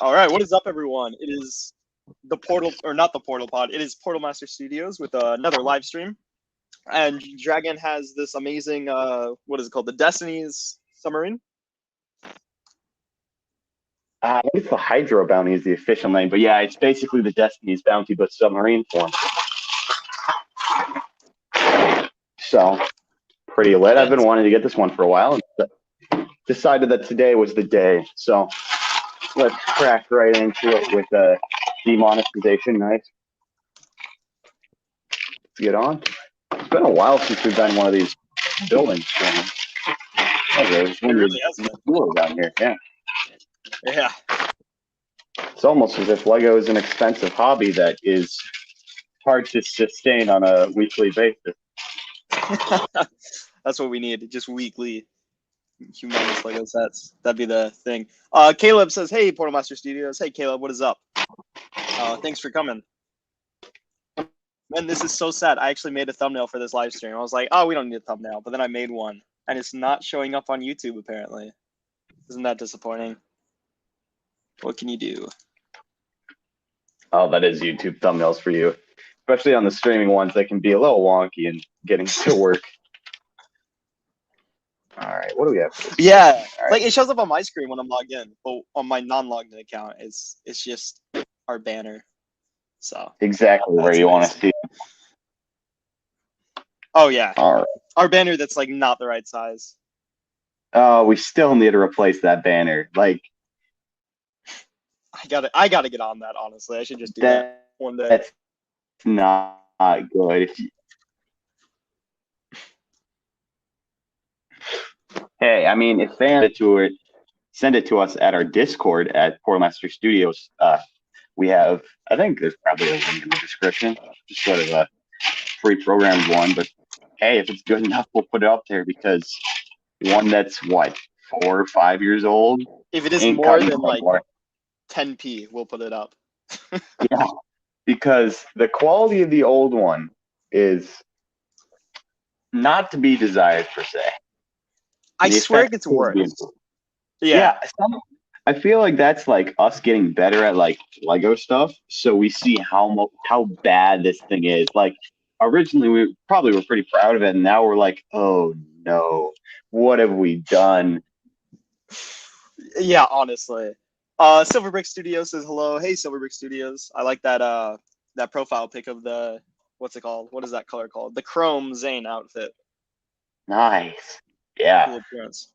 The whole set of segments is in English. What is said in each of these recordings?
All right, what is up, everyone? It is the Portal, or not the Portal Pod. It is Portal Master Studios with another live stream, and Dragon has this amazing, what is it called? The Destiny's Submarine. I think it's the Hydro Bounty is the official name, but yeah, it's basically the Destiny's Bounty, but submarine form. So, pretty lit. I've been wanting to get this one for a while, and decided that today was the day. So, let's crack right into it with demonetization. Nice. Let's get on. It's been a while since we've done one of these buildings. It really has been. Down here, yeah. Yeah. It's almost as if Lego is an expensive hobby that is hard to sustain on a weekly basis. That's what we need, just weekly humongous Lego sets. That'd be the thing. Caleb says, hey, Portal Master Studios. Hey, Caleb, what is up? Thanks for coming. Man, this is so sad. I actually made a thumbnail for this live stream. I was like, oh, we don't need a thumbnail. But then I made one, and it's not showing up on YouTube, apparently. Isn't that disappointing? What can you do? Oh, that is YouTube thumbnails for you. Especially on the streaming ones, they can be a little wonky and getting to work. All right, what do we have? Yeah, right. Like it shows up on my screen when I'm logged in, but on my non-logged in account, it's just our banner. So exactly where you want to see it. Oh yeah, all right. Our banner that's like not the right size. Oh, we still need to replace that banner. Like, I gotta get on that. Honestly, I should just do that one day. That's not good. Hey, I mean, if they send it to us at our Discord at Portal Master Studios. We have, I think there's probably a link in the description, just sort of a pre-programmed one. But hey, if it's good enough, we'll put it up there because one that's what, 4 or 5 years old. If it is more than like 10p, we'll put it up. Yeah, because the quality of the old one is not to be desired per se. I swear it gets worse. Yeah. I feel like that's like us getting better at like Lego stuff. So we see how bad this thing is. Like originally we probably were pretty proud of it, and now we're like, oh no, what have we done? Yeah, honestly. Silverbrick Studios says hello. Hey, Silverbrick Studios. I like that that profile pic of the, what's it called? What is that color called? The Chrome Zane outfit. Nice. Yeah. Cool appearance.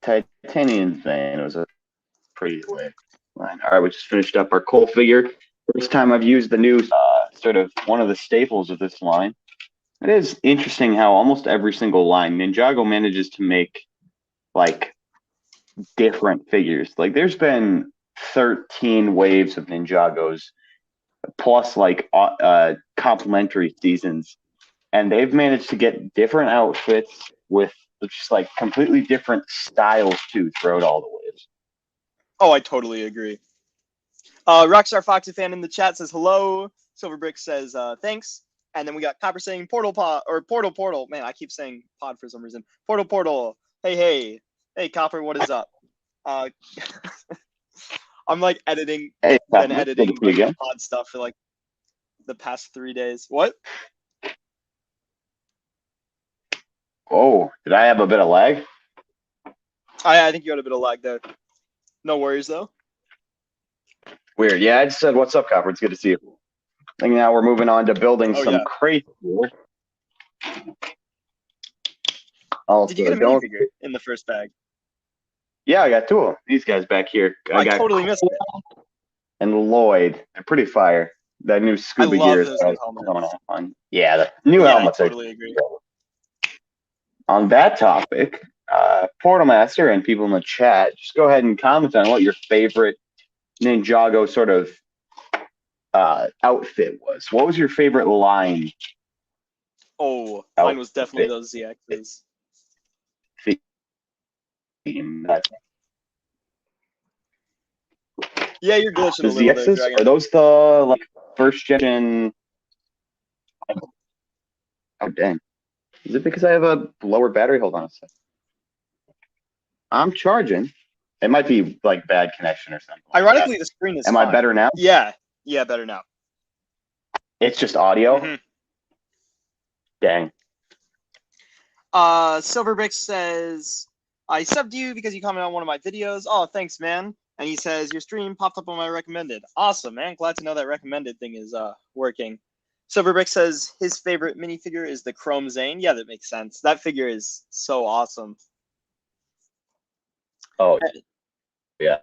Titanium Zane was a pretty lit line. All right, we just finished up our Cole figure. First time I've used the new sort of one of the staples of this line. It is interesting how almost every single line Ninjago manages to make like different figures. Like there's been 13 waves of Ninjagos plus like complementary seasons, and they've managed to get different outfits with just like completely different styles too throughout all the waves. Oh, I totally agree. Rockstar Foxy fan in the chat says hello. Silverbrick says thanks. And then we got Copper saying Portal Pod or Portal. Man, I keep saying pod for some reason. Portal. Hey, Copper, what is up? I'm like editing the pod stuff for like the past 3 days. What? Oh, did I have a bit of lag? I think you had a bit of lag there. No worries though. Weird. Yeah, I just said, what's up, Copper? It's good to see you. I think now we're moving on to building some crates. Did you get a minifigure in the first bag? Yeah, I got 2 of them. These guys back here. I got totally missed it. And Lloyd. They're pretty fire. That new scuba gear is coming on. Yeah, the new helmets. I totally agree. On that topic, Portal Master and people in the chat, just go ahead and comment on what your favorite Ninjago sort of outfit was. What was your favorite line? Oh, mine was definitely those ZXs. Yeah, you're glitching a little bit, Dragon. Are those the like first gen? Oh dang! Is it because I have a lower battery? Hold on a sec. I'm charging. It might be like bad connection or something. Ironically, the screen is Am fine. I better now? Yeah, better now. It's just audio. Mhm. Dang. Silverbrick says, I subbed you because you commented on one of my videos. Oh, thanks, man. And he says, your stream popped up on my recommended. Awesome, man. Glad to know that recommended thing is working. Silverbrick says his favorite minifigure is the Chrome Zane. Yeah, that makes sense. That figure is so awesome. Oh, yeah.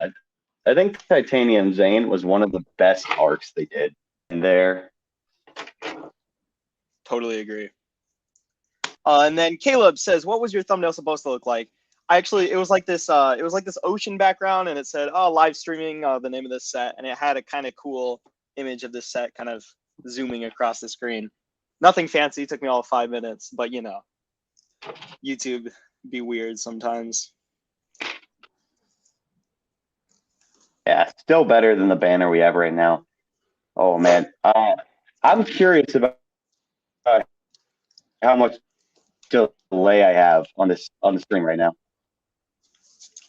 I think Titanium Zane was one of the best arcs they did in there. Totally agree. And then Caleb says, what was your thumbnail supposed to look like? It was like this ocean background, and it said, oh, live streaming, the name of this set, and it had a kind of cool image of this set kind of zooming across the screen. Nothing fancy, took me all 5 minutes, but you know, YouTube be weird sometimes. Yeah, still better than the banner we have right now. Oh man, I'm curious about how much delay I have on the screen right now.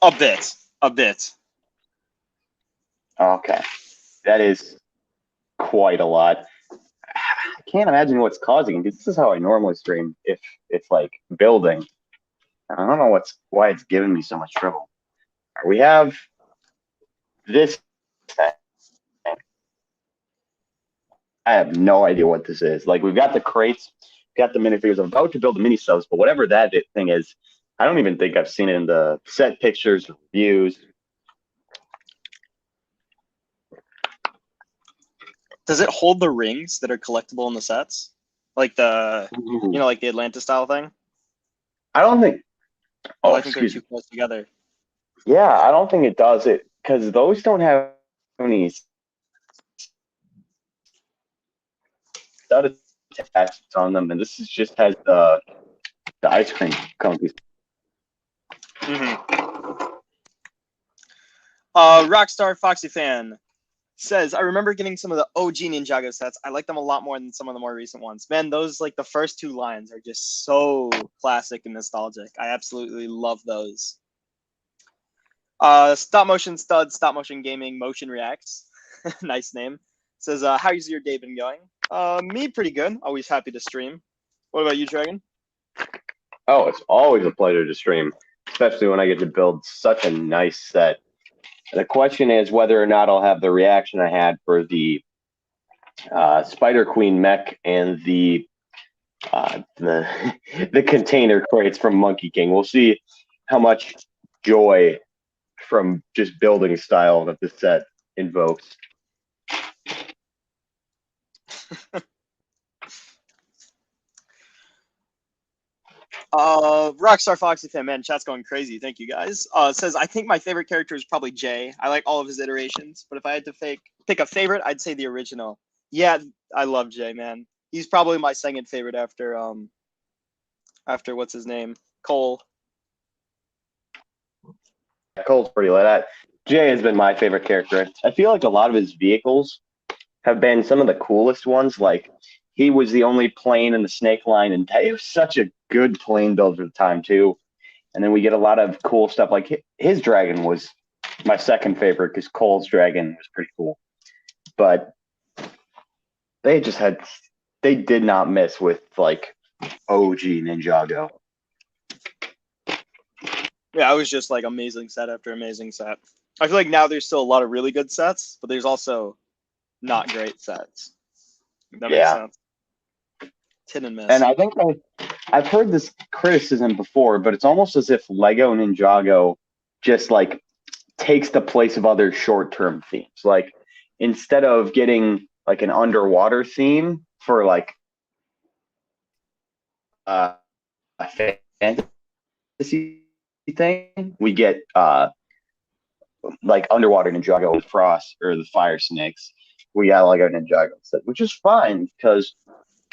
A bit. Okay, that is quite a lot. I can't imagine what's causing it. This is how I normally stream if it's like building. I don't know why it's giving me so much trouble. We have this thing. I have no idea what this is. Like we've got the crates, got the minifigures. I'm about to build the mini subs, but whatever that thing is, I don't even think I've seen it in the set pictures or reviews. Does it hold the rings that are collectible in the sets? Like like the Atlanta style thing? I don't think. Oh, Oh, I think they're excuse too me. close together. Yeah, I don't think it does it because those don't have any stud attachments on them, and this just has the ice cream cone piece. Rockstar Foxy Fan says, I remember getting some of the OG Ninjago sets. I like them a lot more than some of the more recent ones. Man, those like the first two lines are just so classic and nostalgic. I absolutely love those. Stop motion stud, stop motion gaming, motion reacts. Nice name. Says, how's your day been going? Me pretty good. Always happy to stream. What about you, Dragon? Oh, it's always a pleasure to stream, especially when I get to build such a nice set. The question is whether or not I'll have the reaction I had for the Spider Queen mech and the the container crates from Monkey King. We'll see how much joy from just building style that this set invokes. Rockstar Foxy fan, man, chat's going crazy. Thank you guys. Says, I think my favorite character is probably Jay. I like all of his iterations, but if I had to pick a favorite, I'd say the original. Yeah, I love Jay, man. He's probably my second favorite after what's his name, Cole. Cole's pretty lit. Jay has been my favorite character. I feel like a lot of his vehicles have been some of the coolest ones. Like he was the only plane in the snake line, and it was such a good plane build for the time too. And then we get a lot of cool stuff. Like his dragon was my second favorite because Cole's dragon was pretty cool. But they did not miss with like OG Ninjago. Yeah, I was just like amazing set after amazing set. I feel like now there's still a lot of really good sets, but there's also not great sets. That makes sense. Hit and miss. And I think I've heard this criticism before, but it's almost as if Lego Ninjago just like takes the place of other short-term themes. Like instead of getting like an underwater theme for like a fantasy thing, we get like underwater Ninjago with Frost or the Fire Snakes. We got Lego Ninjago instead, which is fine because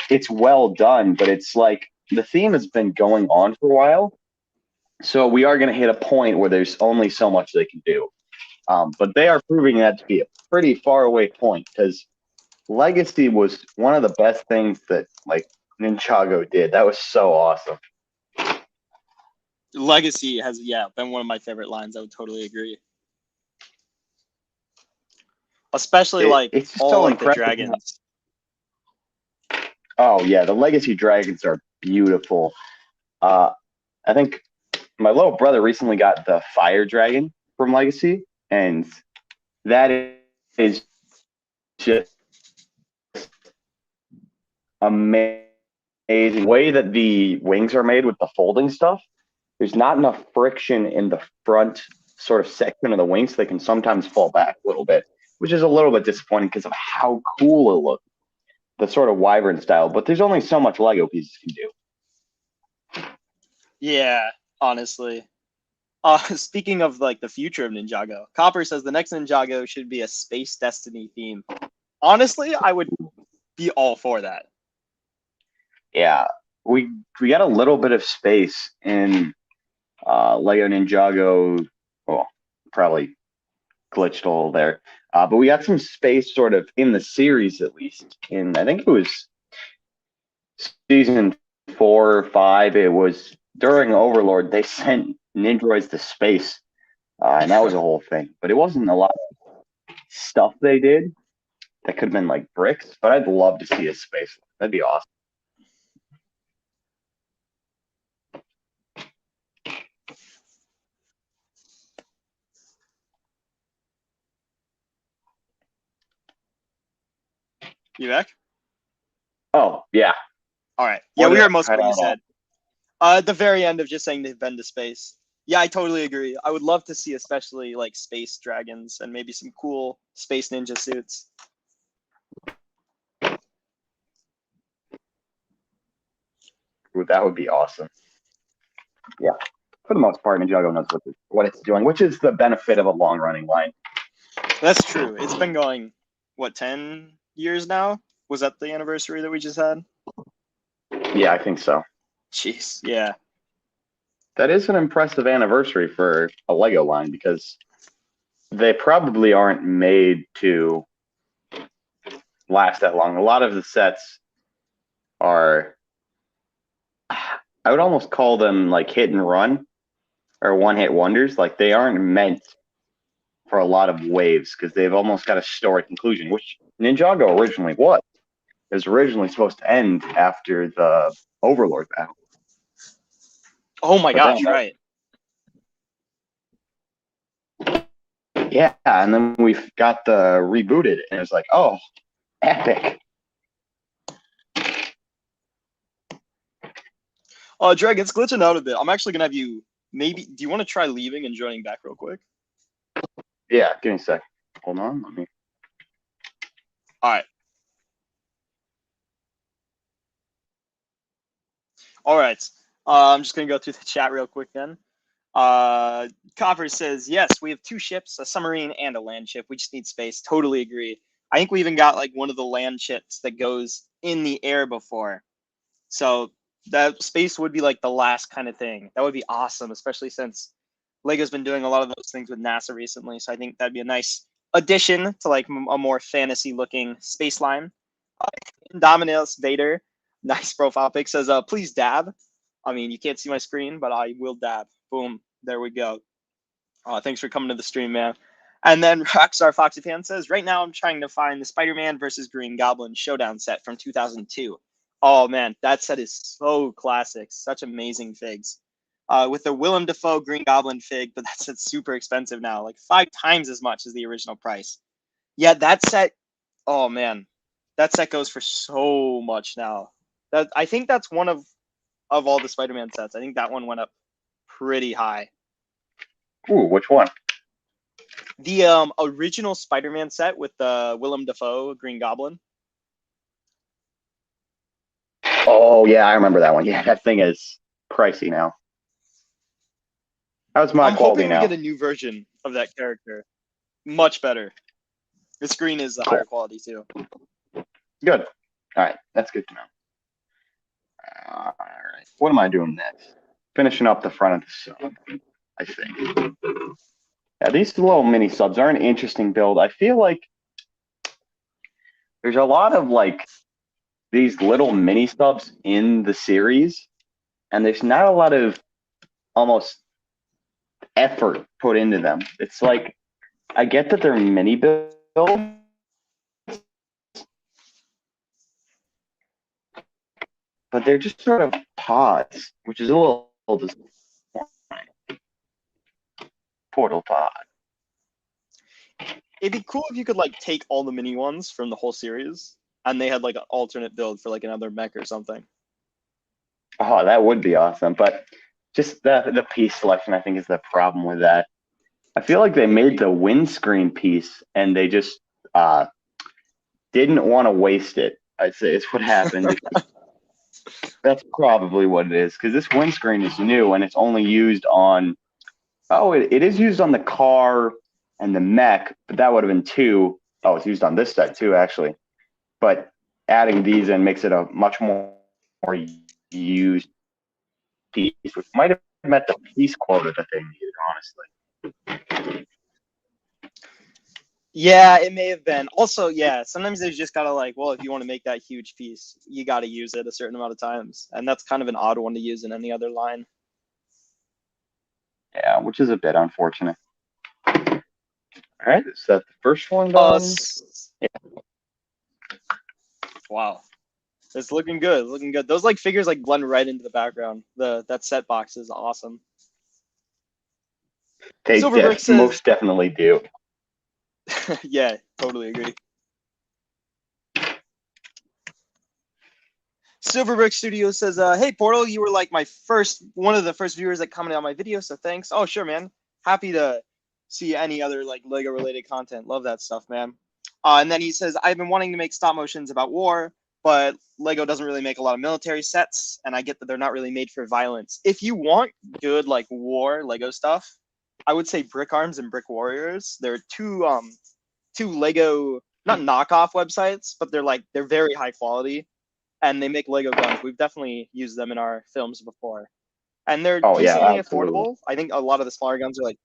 it's well done, but it's like the theme has been going on for a while. So we are going to hit a point where there's only so much they can do. But they are proving that to be a pretty far away point because Legacy was one of the best things that like Ninjago did. That was so awesome. Legacy has been one of my favorite lines. I would totally agree. Especially It's just all so like the impressive. dragons. Oh yeah, the Legacy dragons are beautiful. I think my little brother recently got the Fire Dragon from Legacy, and that is just amazing. Way that the wings are made with the folding stuff, there's not enough friction in the front sort of section of the wings, so they can sometimes fall back a little bit, which is a little bit disappointing because of how cool it looks, the sort of wyvern style. But there's only so much Lego pieces can do. Yeah, honestly. Speaking of like the future of Ninjago, Copper says the next Ninjago should be a space destiny theme. Honestly, I would be all for that. Yeah, we got a little bit of space in Lego Ninjago. Well, probably glitched a little there, but we got some space sort of in the series at least. In I think it was season 4 or 5. It was during Overlord. They sent Nindroids to space, and that was a whole thing. But it wasn't a lot of stuff they did that could have been like bricks. But I'd love to see a space. That'd be awesome. You back? Oh yeah. All right. Yeah, we heard most of what you out said. At the very end of just saying they've been to space. Yeah, I totally agree. I would love to see especially like space dragons and maybe some cool space ninja suits. That would be awesome. Yeah. For the most part, Ninjago knows what it's doing, which is the benefit of a long running line. That's true. It's been going, what, 10 years now? Was that the anniversary that we just had? Yeah, I think so. Jeez, yeah. That is an impressive anniversary for a Lego line because they probably aren't made to last that long. A lot of the sets are, I would almost call them like hit and run or one hit wonders. Like they aren't meant for a lot of waves because they've almost got a story conclusion, which Ninjago originally was. It was originally supposed to end after the Overlord battle. Oh my gosh, right. Yeah, and then we've got the rebooted, and it's like, oh, epic. Dragon's glitching out a bit. I'm actually gonna have you maybe. Do you want to try leaving and joining back real quick? Yeah, give me a sec. Hold on, let me. All right. All right. I'm just gonna go through the chat real quick then. Copper says, yes, we have 2 ships, a submarine and a land ship. We just need space. Totally agree. I think we even got like one of the land ships that goes in the air before. So that space would be like the last kind of thing. That would be awesome, especially since Lego's been doing a lot of those things with NASA recently. So I think that'd be a nice addition to like a more fantasy looking space line. Dominus Vader, nice profile pic, says, please dab. I mean, you can't see my screen, but I will dab. Boom. There we go. Thanks for coming to the stream, man. And then Rockstar Foxy Fan says, right now I'm trying to find the Spider-Man versus Green Goblin showdown set from 2002. Oh, man, that set is so classic. Such amazing figs. With the Willem Dafoe Green Goblin fig, but that set's super expensive now, like 5 times as much as the original price. Yeah, that set, oh, man. That set goes for so much now. I think that's one of all the Spider-Man sets. I think that one went up pretty high. Ooh, which one? The original Spider-Man set with the Willem Dafoe Green Goblin. Oh yeah, I remember that one. Yeah, that thing is pricey now. How's my I'm quality hoping now? we get a new version of that character. Much better. The screen is Cool. higher quality too. Good. All right, that's good to know. All right, what am I doing next? Finishing up the front of the sub, I think. Yeah, these little mini subs are an interesting build. I feel like there's a lot of like these little mini subs in the series, and there's not a lot of almost effort put into them. It's like, I get that they're mini builds, but they're just sort of pods, which is a little disappointing. Portal pod. It'd be cool if you could like take all the mini ones from the whole series, and they had like an alternate build for like another mech or something. Oh, that would be awesome. But just the piece selection, I think, is the problem with that. I feel like they made the windscreen piece and they just didn't want to waste it. I'd say it's what happened. That's probably what it is, because this windscreen is new and it's only used on. Oh, it is used on the car and the mech, but that would have been two. Oh, it's used on this set too, actually. But adding these in makes it a much more used piece, which might have met the piece quota that they needed, honestly. Yeah, it may have been. Also, yeah, sometimes they just gotta like, well, if you want to make that huge piece, you gotta use it a certain amount of times, and that's kind of an odd one to use in any other line. Yeah, which is a bit unfortunate. All right, is that the first one done? Yeah. Wow, it's looking good. Looking good. Those like figures like blend right into the background. That set box is awesome. They most definitely do. Yeah, totally agree. Silverbrick Studio says, "Hey Portal, you were like one of the first viewers that commented on my video, so thanks." Oh sure, man. Happy to see any other like Lego related content. Love that stuff, man. And then he says, "I've been wanting to make stop motions about war, but Lego doesn't really make a lot of military sets, and I get that they're not really made for violence. If you want good like war Lego stuff, I would say Brick Arms and Brick Warriors. They're two Lego, not knockoff websites, but they're very high quality, and they make Lego guns. We've definitely used them in our films before, and they're decently affordable. I think a lot of the smaller guns are like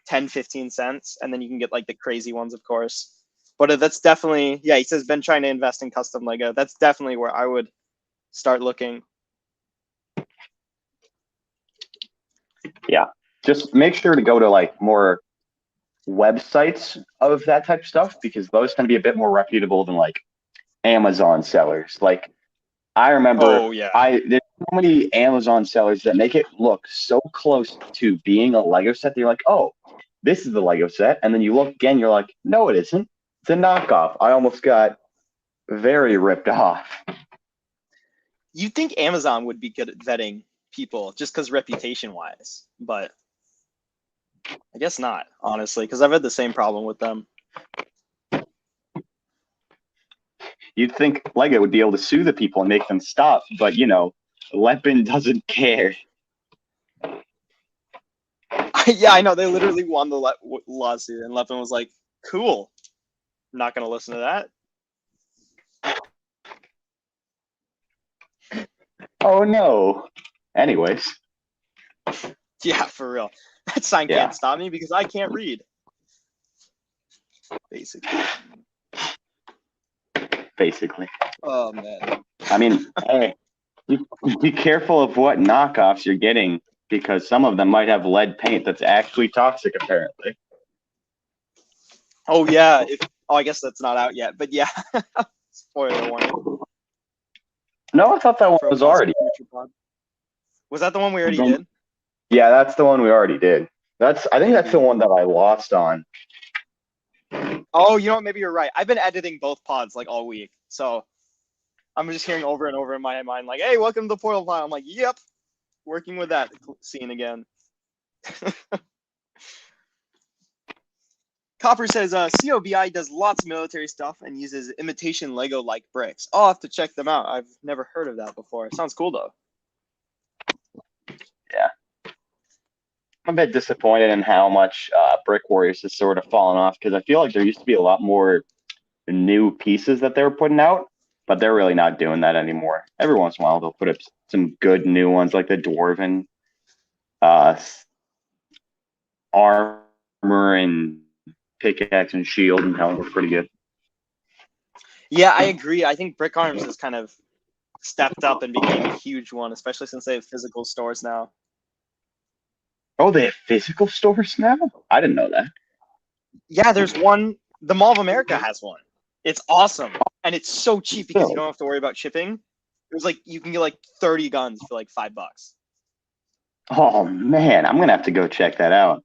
10-15 cents, and then you can get like the crazy ones, of course. But that's definitely, yeah, he says been trying to invest in custom Lego. That's definitely where I would start looking. Yeah, just make sure to go to like more websites of that type of stuff, because those tend to be a bit more reputable than like Amazon sellers. Like, I remember, there's so many Amazon sellers that make it look so close to being a Lego set that you're like, oh, this is the Lego set, and then you look again, you're like, no, it isn't. It's a knockoff. I almost got very ripped off. You'd think Amazon would be good at vetting people just because reputation wise, but I guess not, honestly, because I've had the same problem with them. You'd think Lego would be able to sue the people and make them stop, but you know, Lepin doesn't care. Yeah, I know. They literally won the lawsuit, and Lepin was like, cool. I'm not going to listen to that. Oh, no. Anyways. Yeah, for real. That sign can't stop me because I can't read. Basically. Oh, man. I mean, hey, be careful of what knockoffs you're getting, because some of them might have lead paint that's actually toxic, apparently. Oh, yeah. I guess that's not out yet, but yeah. Spoiler warning. No, I thought that one was already. Was that the one we already did? Yeah, that's the one we already did. I think that's the one that I lost on. Oh, you know what? Maybe you're right. I've been editing both pods like all week, so I'm just hearing over and over in my mind, like, "Hey, welcome to the Portal pod." I'm like, "Yep, working with that scene again." Copper says, "COBI does lots of military stuff and uses imitation Lego-like bricks. I'll have to check them out. I've never heard of that before. It sounds cool, though." Yeah. I'm a bit disappointed in how much Brick Warriors has sort of fallen off, because I feel like there used to be a lot more new pieces that they were putting out, but they're really not doing that anymore. Every once in a while, they'll put up some good new ones, like the Dwarven armor and pickaxe and shield and helmet were pretty good. Yeah, I agree. I think Brick Arms has kind of stepped up and became a huge one, especially since they have physical stores now. Oh, they have physical stores now? I didn't know that. Yeah, there's one. The Mall of America has one. It's awesome, and it's so cheap because you don't have to worry about shipping. It was like you can get like 30 guns for like $5. Oh man, I'm gonna have to go check that out.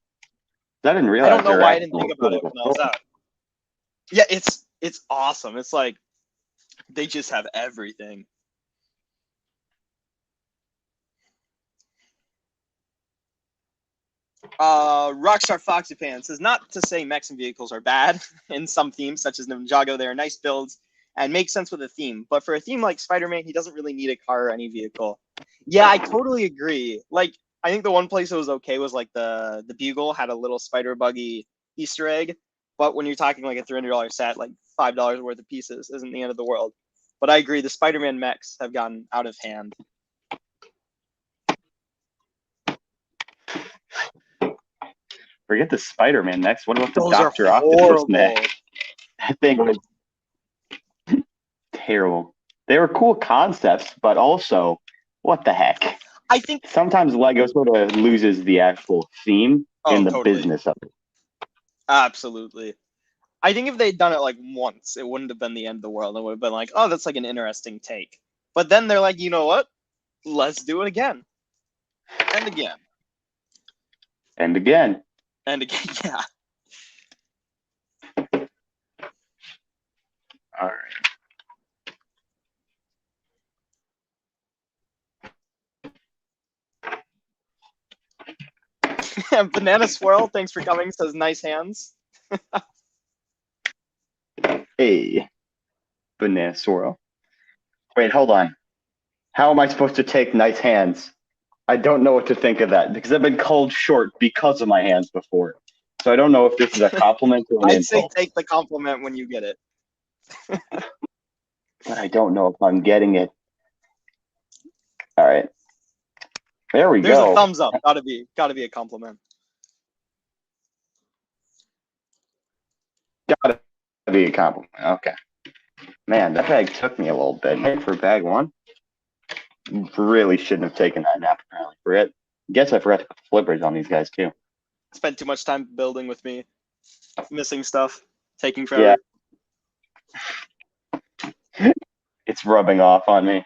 I didn't I don't realize know there were why I didn't actual think about it physical when I was stores. out. Yeah, it's awesome. It's like they just have everything. Rockstar Foxy Fan says, not to say Mexican vehicles are bad in some themes, such as Ninjago. They are nice builds and make sense with a theme. But for a theme like Spider-Man, he doesn't really need a car or any vehicle. Yeah, I totally agree. Like, I think the one place that was okay was like the Bugle had a little spider buggy Easter egg. But when you're talking like a $300 set, like $5 worth of pieces isn't the end of the world. But I agree, the Spider-Man mechs have gotten out of hand. Forget the Spider-Man next. What about the Those are Doctor Octopus horrible. next? That thing was terrible. They were cool concepts, but also, what the heck? I think. Sometimes Lego sort of loses the actual theme Oh, in the totally. business of it. Absolutely. I think if they'd done it like once, it wouldn't have been the end of the world. It would have been like, oh, that's like an interesting take. But then they're like, you know what? Let's do it again. And again. And again, And again. Yeah. all right. Banana Swirl, thanks for coming, says nice hands. Hey, banana swirl. Wait, hold on. How am I supposed to take nice hands? I don't know what to think of that because I've been called short because of my hands before. So I don't know if this is a compliment or an I'd say insult. take the compliment when you get it. But I don't know if I'm getting it. All right. There we There's a go. thumbs up. Gotta be a compliment. Gotta be a compliment. Okay. Man, that bag took me a little bit. Maybe for bag one. Really shouldn't have taken that nap, apparently. Guess I forgot to put the flippers on these guys too. Spent too much time building with me. Missing stuff. Taking forever. Yeah. It's rubbing off on me.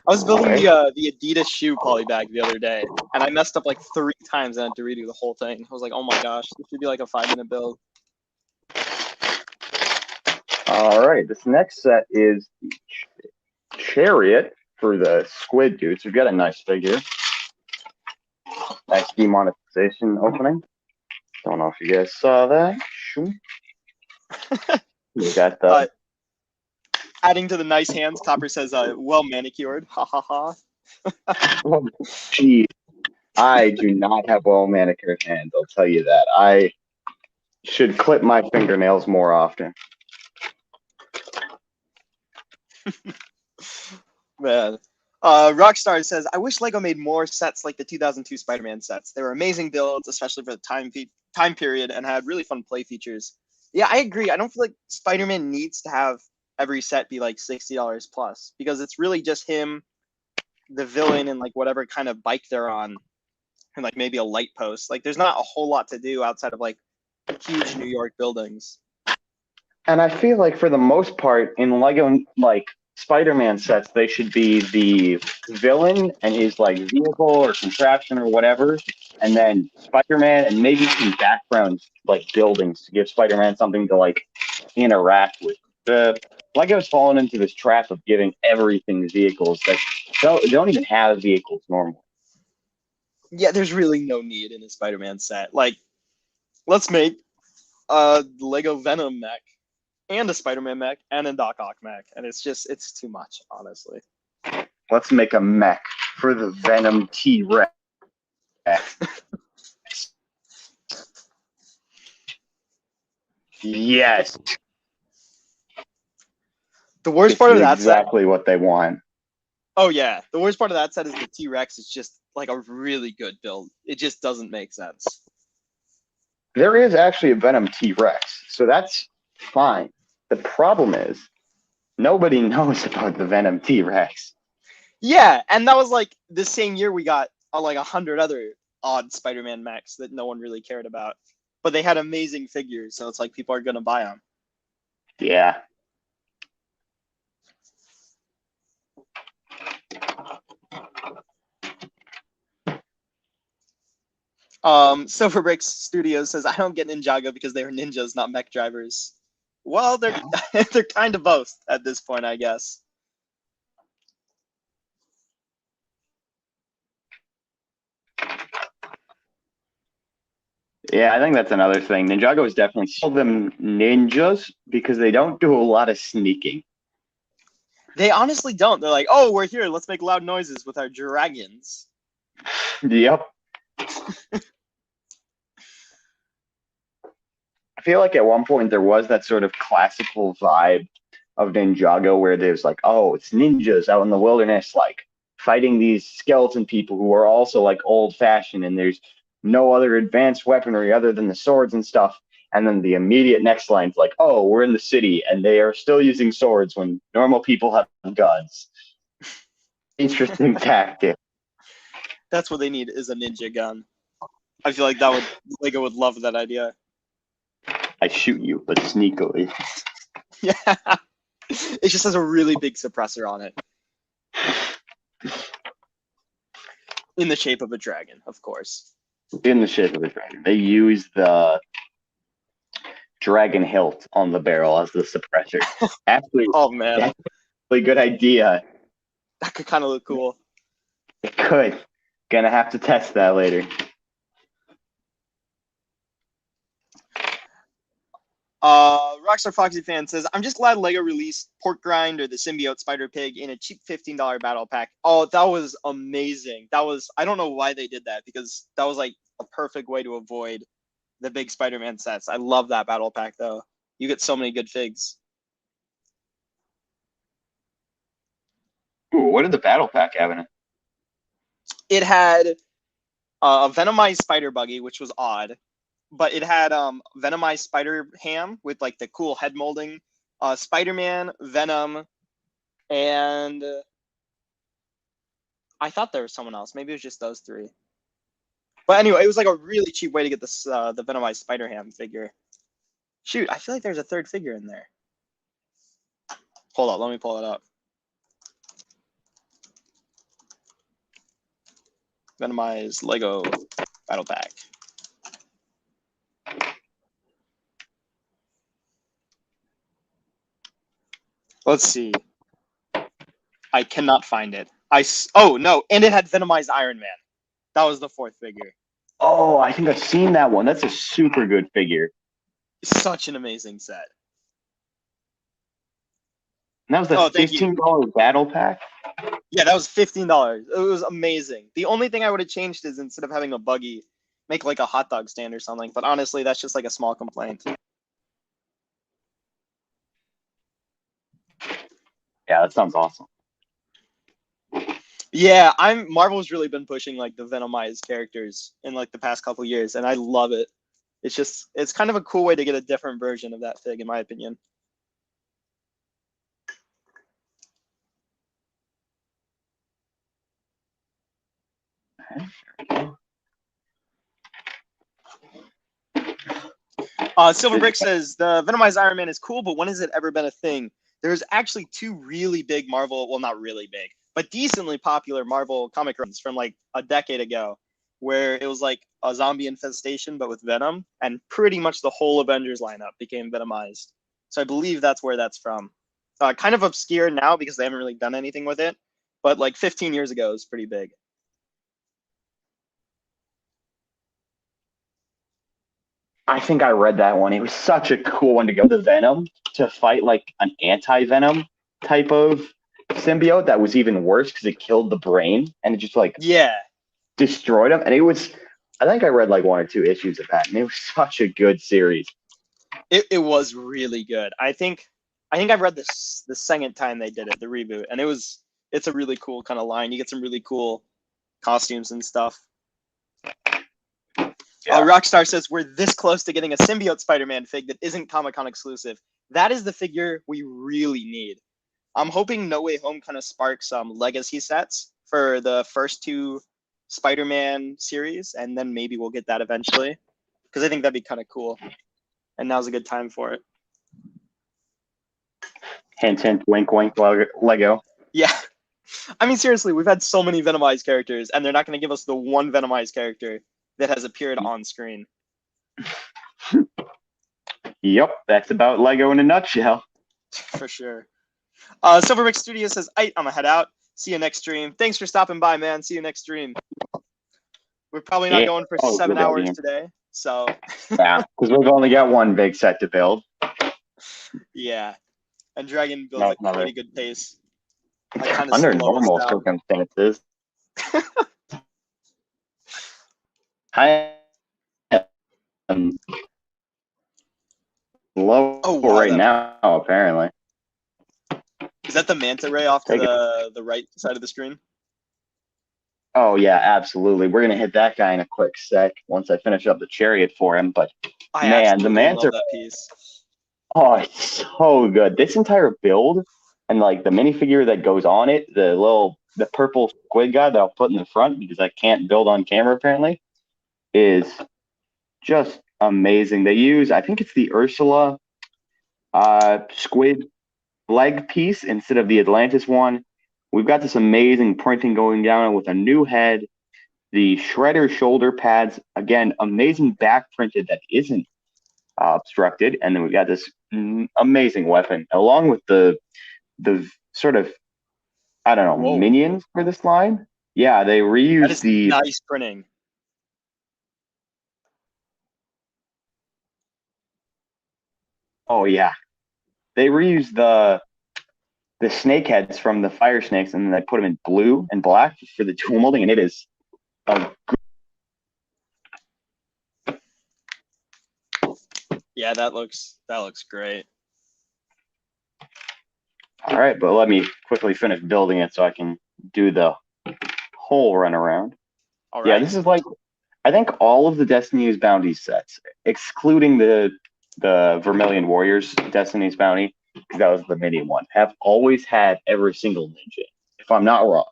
I was building the Adidas shoe poly bag the other day, and I messed up like 3 times and I had to redo the whole thing. I was like, oh my gosh, this should be like a 5-minute build. All right, this next set is the Chariot for the Squid Dudes. We've got a nice figure. Nice demonetization opening. Don't know if you guys saw that. We got the. Adding to the nice hands, Copper says, well manicured. Ha ha ha. Oh, geez. I do not have well manicured hands, I'll tell you that. I should clip my fingernails more often. Man. Rockstar says, I wish LEGO made more sets like the 2002 Spider-Man sets. They were amazing builds, especially for the time period, and had really fun play features. Yeah, I agree. I don't feel like Spider-Man needs to have every set be like $60 plus, because it's really just him, the villain, and like whatever kind of bike they're on, and like maybe a light post. Like there's not a whole lot to do outside of like huge New York buildings. And I feel like for the most part in LEGO like Spider-Man sets, they should be the villain and his like vehicle or contraption or whatever, and then Spider-Man and maybe some background like buildings to give Spider-Man something to like interact with. The LEGO's fallen into this trap of giving everything vehicles that don't even have vehicles normally. Yeah, there's really no need in a Spider-Man set. Like, let's make a Lego Venom mech and a Spider-Man mech and a Doc Ock mech, and it's too much, honestly. Let's make a mech for the Venom T-Rex. Yes. The worst It's part of that exactly what they want. Oh yeah, the worst part of that set is the T-Rex is just like a really good build. It just doesn't make sense. There is actually a Venom T-Rex, so that's fine. The problem is nobody knows about the Venom T-Rex. Yeah, and that was like the same year we got like 100 other odd Spider-Man mechs that no one really cared about. But they had amazing figures, so it's like people are gonna buy them. Yeah. Silver Bricks Studios says, I don't get Ninjago because they are ninjas, not mech drivers. Well, they're they're kind of both at this point, I guess. Yeah, I think that's another thing. Ninjago is definitely still them ninjas because they don't do a lot of sneaking. They honestly don't. They're like, oh, we're here. Let's make loud noises with our dragons. Yep. I feel like at one point there was that sort of classical vibe of Ninjago where there's like, oh, it's ninjas out in the wilderness, like fighting these skeleton people who are also like old fashioned and there's no other advanced weaponry other than the swords and stuff. And then the immediate next line's like, oh, we're in the city and they are still using swords when normal people have guns. Interesting tactic. That's what they need is a ninja gun. I feel like Lego would love that idea. I shoot you, but sneakily. Yeah. It just has a really big suppressor on it. In the shape of a dragon, of course. In the shape of a dragon. They use the dragon hilt on the barrel as the suppressor. Actually, oh man, that's a good idea. That could kind of look cool. It could. Gonna have to test that later. Rockstar Foxy fan says, I'm just glad Lego released Pork Grind or the Symbiote Spider Pig in a cheap $15 battle pack. Oh, that was amazing. I don't know why they did that because that was like a perfect way to avoid the big Spider-Man sets. I love that battle pack though. You get so many good figs. Ooh, what did the battle pack have in it? It had a Venomized Spider Buggy, which was odd. But it had Venomized Spider Ham with like the cool head molding, Spider-Man, Venom, and I thought there was someone else. Maybe it was just those three. But anyway, it was like a really cheap way to get this the Venomized Spider Ham figure. Shoot, I feel like there's a third figure in there. Hold on, let me pull it up. Venomized Lego Battle Pack. Let's see. I cannot find it. Oh no, and it had Venomized Iron Man. That was the fourth figure. Oh, I think I've seen that one. That's a super good figure. Such an amazing set. And that was the $15 battle pack? Yeah, that was $15. It was amazing. The only thing I would have changed is instead of having a buggy, make like a hot dog stand or something. But honestly, that's just like a small complaint. Yeah, that sounds awesome. Yeah, Marvel's really been pushing like the Venomized characters in like the past couple years, and I love it. It's kind of a cool way to get a different version of that fig, in my opinion. Silverbrick says the Venomized Iron Man is cool, but when has it ever been a thing? There's actually two really big Marvel, well, not really big, but decently popular Marvel comic runs from like a decade ago, where it was like a zombie infestation, but with Venom, and pretty much the whole Avengers lineup became Venomized. So I believe that's where that's from. Kind of obscure now because they haven't really done anything with it, but like 15 years ago, it was pretty big. I think I read that one. It was such a cool one to go to Venom to fight like an anti-Venom type of symbiote that was even worse because it killed the brain and it just like destroyed him. And it was, I think I read like one or two issues of that, and it was such a good series. It was really good. I think I've read this the second time they did it, the reboot, and it's a really cool kind of line. You get some really cool costumes and stuff. Yeah. Rockstar says we're this close to getting a symbiote Spider-Man fig that isn't Comic-Con exclusive. That is the figure we really need. I'm hoping No Way Home kind of sparks some legacy sets for the first two Spider-Man series, and then maybe we'll get that eventually, because I think that'd be kind of cool. And now's a good time for it. Hint, hint, wink, wink, Lego. Yeah. I mean, seriously, we've had so many Venomized characters, and they're not going to give us the one Venomized character that has appeared on screen. Yep, that's about Lego in a nutshell. For sure. Silverbrick Studio says, I'm going to head out. See you next stream. Thanks for stopping by, man. See you next stream. We're probably not going for 7 hours today, so. Yeah, because we've only got one big set to build. Yeah. And Dragon builds at a pretty good pace. Under normal circumstances. I am low right now, apparently. Is that the manta ray off to the right side of the screen? Oh, yeah, absolutely. We're going to hit that guy in a quick sec once I finish up the chariot for him. But, man, the manta love that piece. Oh, it's so good. This entire build and like the minifigure that goes on it, the purple squid guy that I'll put in the front because I can't build on camera apparently, is just amazing. They use, I think it's the Ursula squid leg piece instead of the Atlantis one. We've got this amazing printing going down with a new head, the shredder shoulder pads, again, amazing back printed that isn't obstructed, and then we've got this amazing weapon along with the sort of, I don't know, minions for this line. Yeah, they reuse the nice printing. Oh yeah, they reuse the snake heads from the fire snakes, and then they put them in blue and black for the tool molding, and it is a Yeah, that looks great. All right, but let me quickly finish building it so I can do the whole run around. All right. Yeah, this is like, I think all of the Destiny's Bounty sets, excluding the Vermilion Warriors Destiny's Bounty, because that was the mini one, have always had every single ninja, if I'm not wrong,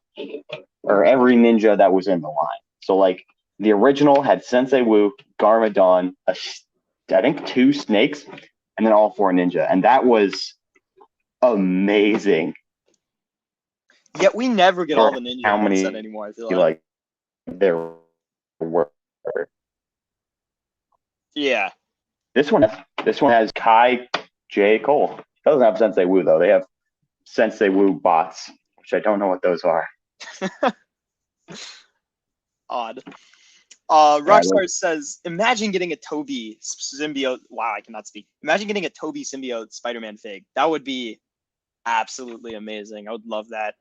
or every ninja that was in the line. So like the original had Sensei Wu, Garmadon, I think 2 snakes, and then all 4 ninja, and that was amazing. Yet we never get all the ninja how many set anymore. I feel like there were. Yeah. This one has Kai J. Cole. It doesn't have Sensei Wu though. They have Sensei Wu bots, which I don't know what those are. Odd. Rockstar says, imagine getting a Toby symbiote. Wow, I cannot speak. Imagine getting a Toby symbiote Spider-Man fig. That would be absolutely amazing. I would love that.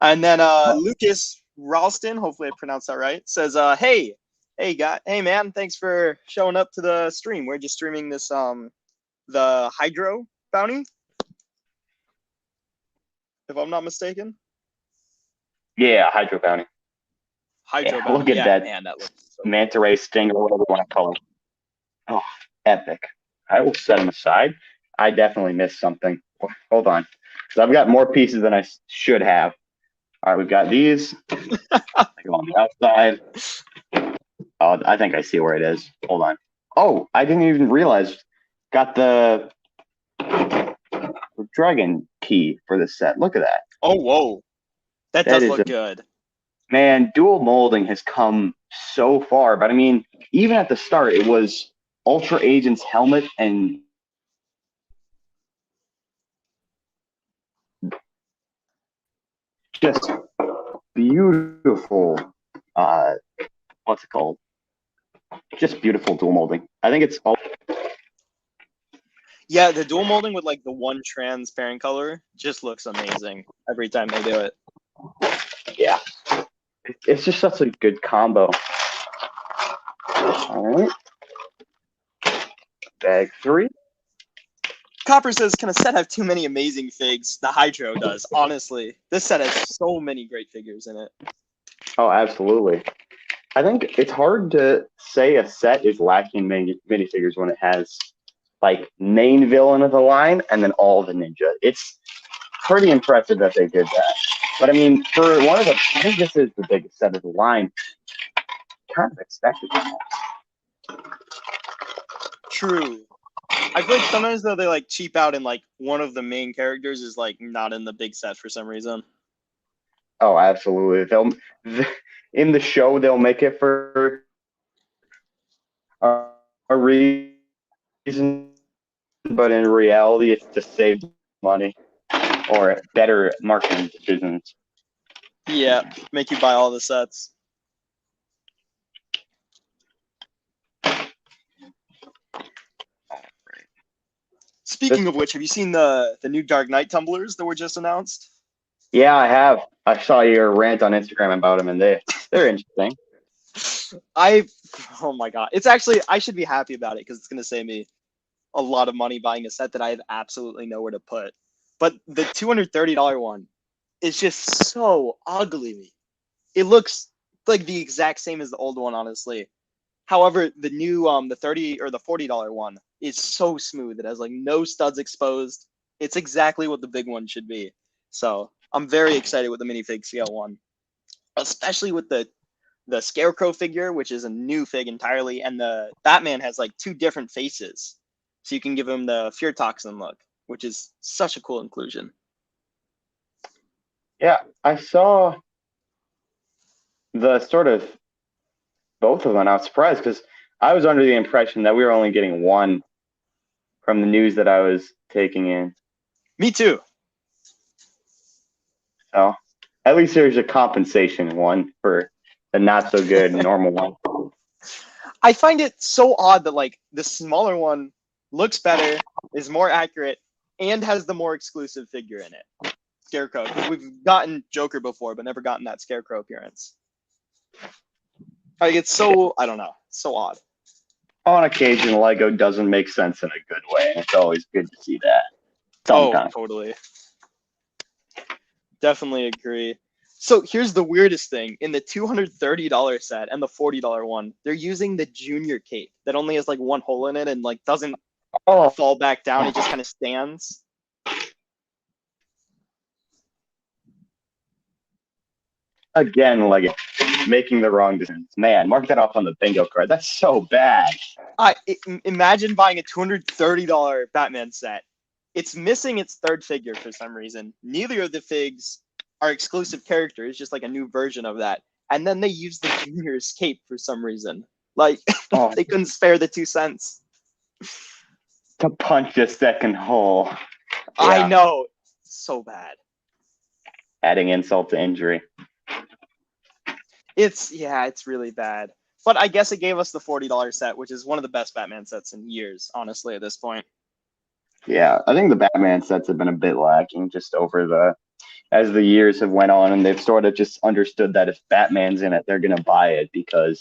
And then Lucas Ralston, hopefully I pronounced that right, says, hey man, thanks for showing up to the stream. We're just streaming this the Hydro bounty, if I'm not mistaken. Yeah, Hydro bounty. Hydro bounty. Look at that. Man, that looks so manta ray stinger, whatever you want to call it. Oh, epic. I will set them aside. I definitely missed something. Hold on. Because I've got more pieces than I should have. All right, we've got these. Go on the outside. Oh, I think I see where it is. Hold on. Oh, I didn't even realize. Got the dragon key for this set. Look at that. Oh, whoa. That does look good. Man, dual molding has come so far. But I mean, even at the start, it was Ultra Agent's helmet and just beautiful. What's it called? Just beautiful dual molding. I think it's all. Yeah, the dual molding with like the one transparent color just looks amazing every time they do it. Yeah, it's just such a good combo. All right, bag 3. Copper says, can a set have too many amazing figs? The Hydro does. Honestly, this set has so many great figures in it. Oh, absolutely. I think it's hard to say a set is lacking minifigures when it has like main villain of the line and then all the ninja. It's pretty impressive that they did that. But I mean, for one of the, I think this is the biggest set of the line. Kind of expected that. True. I feel like sometimes though they like cheap out and like one of the main characters is like not in the big set for some reason. Oh, absolutely. In the show they'll make it for a reason, but in reality it's to save money or better marketing decisions. Yeah, make you buy all the sets. Speaking of which, have you seen the new Dark Knight tumblers that were just announced? Yeah, I have. I saw your rant on Instagram about them, and they're interesting. Oh my god, it's actually I should be happy about it because it's gonna save me a lot of money buying a set that I have absolutely nowhere to put. But the $230 one is just so ugly. It looks like the exact same as the old one, honestly. However, the new the 30 or the $40 one is so smooth. It has like no studs exposed. It's exactly what the big one should be. So I'm very excited with the minifig scale one, especially with the Scarecrow figure, which is a new fig entirely, and the Batman has like two different faces, so you can give him the fear toxin look, which is such a cool inclusion. Yeah, I saw the sort of both of them. I was surprised because I was under the impression that we were only getting one from the news that I was taking in. Me too. So at least there's a compensation one for the not so good normal one. I find it so odd that like the smaller one looks better, is more accurate, and has the more exclusive figure in it. Scarecrow. We've gotten Joker before, but never gotten that Scarecrow appearance. Like it's so I don't know, so odd. On occasion, Lego doesn't make sense in a good way. It's always good to see that. Sometimes. Oh, totally. Definitely agree. So here's the weirdest thing. In the $230 set and the $40 one, they're using the junior cape that only has like one hole in it and like doesn't fall back down. It just kind of stands. Again, like making the wrong decisions. Man, mark that off on the bingo card. That's so bad. Imagine buying a $230 Batman set. It's missing its third figure for some reason. Neither of the figs are exclusive characters, just like a new version of that. And then they use the junior's cape for some reason. Like they couldn't spare the 2 cents. To punch a second hole. Yeah. I know. So bad. Adding insult to injury. It's really bad. But I guess it gave us the $40 set, which is one of the best Batman sets in years, honestly, at this point. Yeah, I think the Batman sets have been a bit lacking just as the years have went on, and they've sort of just understood that if Batman's in it, they're going to buy it because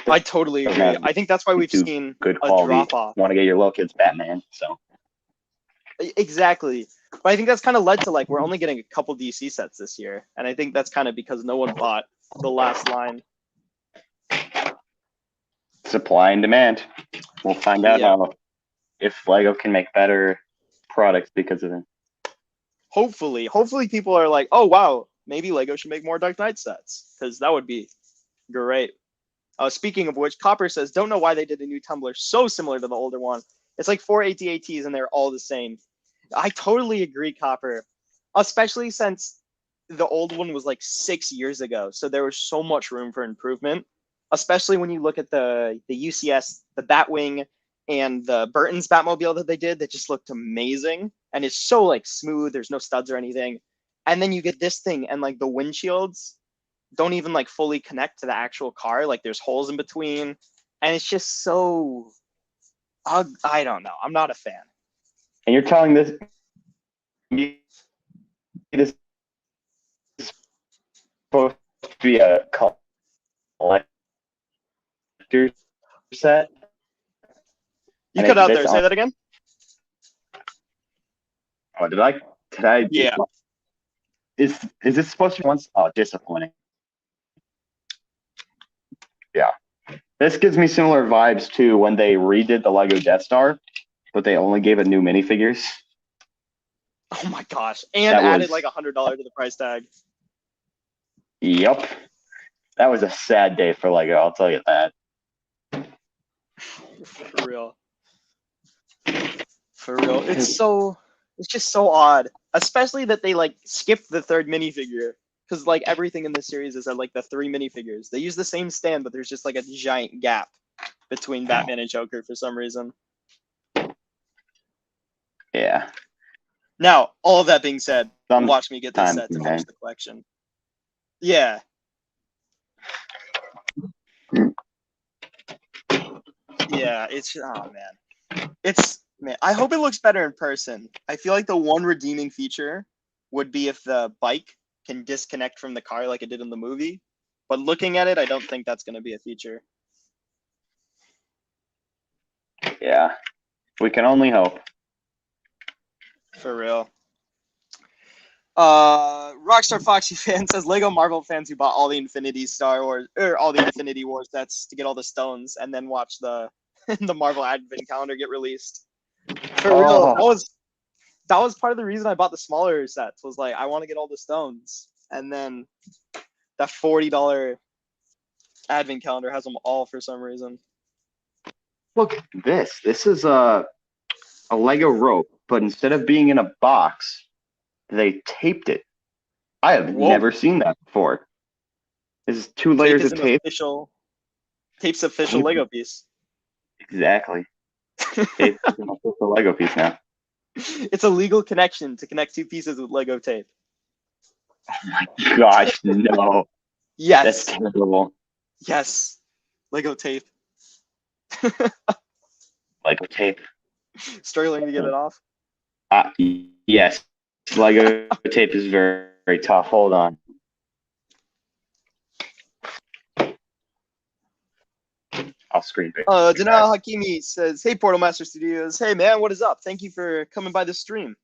I totally agree. I think that's why we've seen good a drop off. Want to get your little kids Batman, so exactly. But I think that's kind of led to like we're only getting a couple DC sets this year, and I think that's kind of because no one bought the last line. Supply and demand. We'll find out if Lego can make better products because of it. Hopefully people are like, oh wow, maybe Lego should make more Dark Knight sets because that would be great. Speaking of which, Copper says, don't know why they did a new tumbler so similar to the older one. It's like 4 AT-ATs and they're all the same. I totally agree, Copper, especially since the old one was like 6 years ago. So there was so much room for improvement, especially when you look at the UCS, the Batwing, and the Burton's Batmobile that they did that just looked amazing. And it's so like smooth. There's no studs or anything. And then you get this thing and like the windshields don't even like fully connect to the actual car. Like there's holes in between. And it's just so, I don't know. I'm not a fan. And you're telling this is supposed to be a collector set? You cut out there. Say that again. Oh, did I? Yeah. Is this supposed to be once? Oh, disappointing. Yeah. This gives me similar vibes to when they redid the Lego Death Star, but they only gave it new minifigures. Oh my gosh! And That added was like $100 to the price tag. Yep. That was a sad day for Lego, I'll tell you that. For real. For real. It's just so odd. Especially that they like skipped the third minifigure. Because like everything in this series is at like the 3 minifigures. They use the same stand, but there's just like a giant gap between Batman and Joker for some reason. Yeah. Now, all of that being said, watch me get this Sometimes, set to man. finish the collection. Yeah. Yeah, it's oh man. I hope it looks better in person. I feel like the one redeeming feature would be if the bike can disconnect from the car like it did in the movie. But looking at it, I don't think that's going to be a feature. Yeah. We can only hope. For real. Rockstar Foxy fan says Lego Marvel fans who bought all the Infinity Star Wars or all the Infinity War sets to get all the stones and then watch the the Marvel Advent calendar get released. For real, that was part of the reason I bought the smaller sets. Was like I want to get all the stones, and then that $40 Advent calendar has them all for some reason. Look, this is a Lego rope, but instead of being in a box, they taped it. I have never seen that before. This is 2 layers of tape. Tape's official Lego piece. Exactly. Tape is an official Lego piece now. It's a legal connection to connect 2 pieces with Lego tape. Oh my gosh, no. Yes. That's terrible. Yes. Lego tape. Lego tape. Struggling to get it off? Yes. Lego tape is very, very tough. Hold on. I'll screen pick. Janelle Hakimi says, hey, Portal Master Studios. Hey, man, what is up? Thank you for coming by the stream.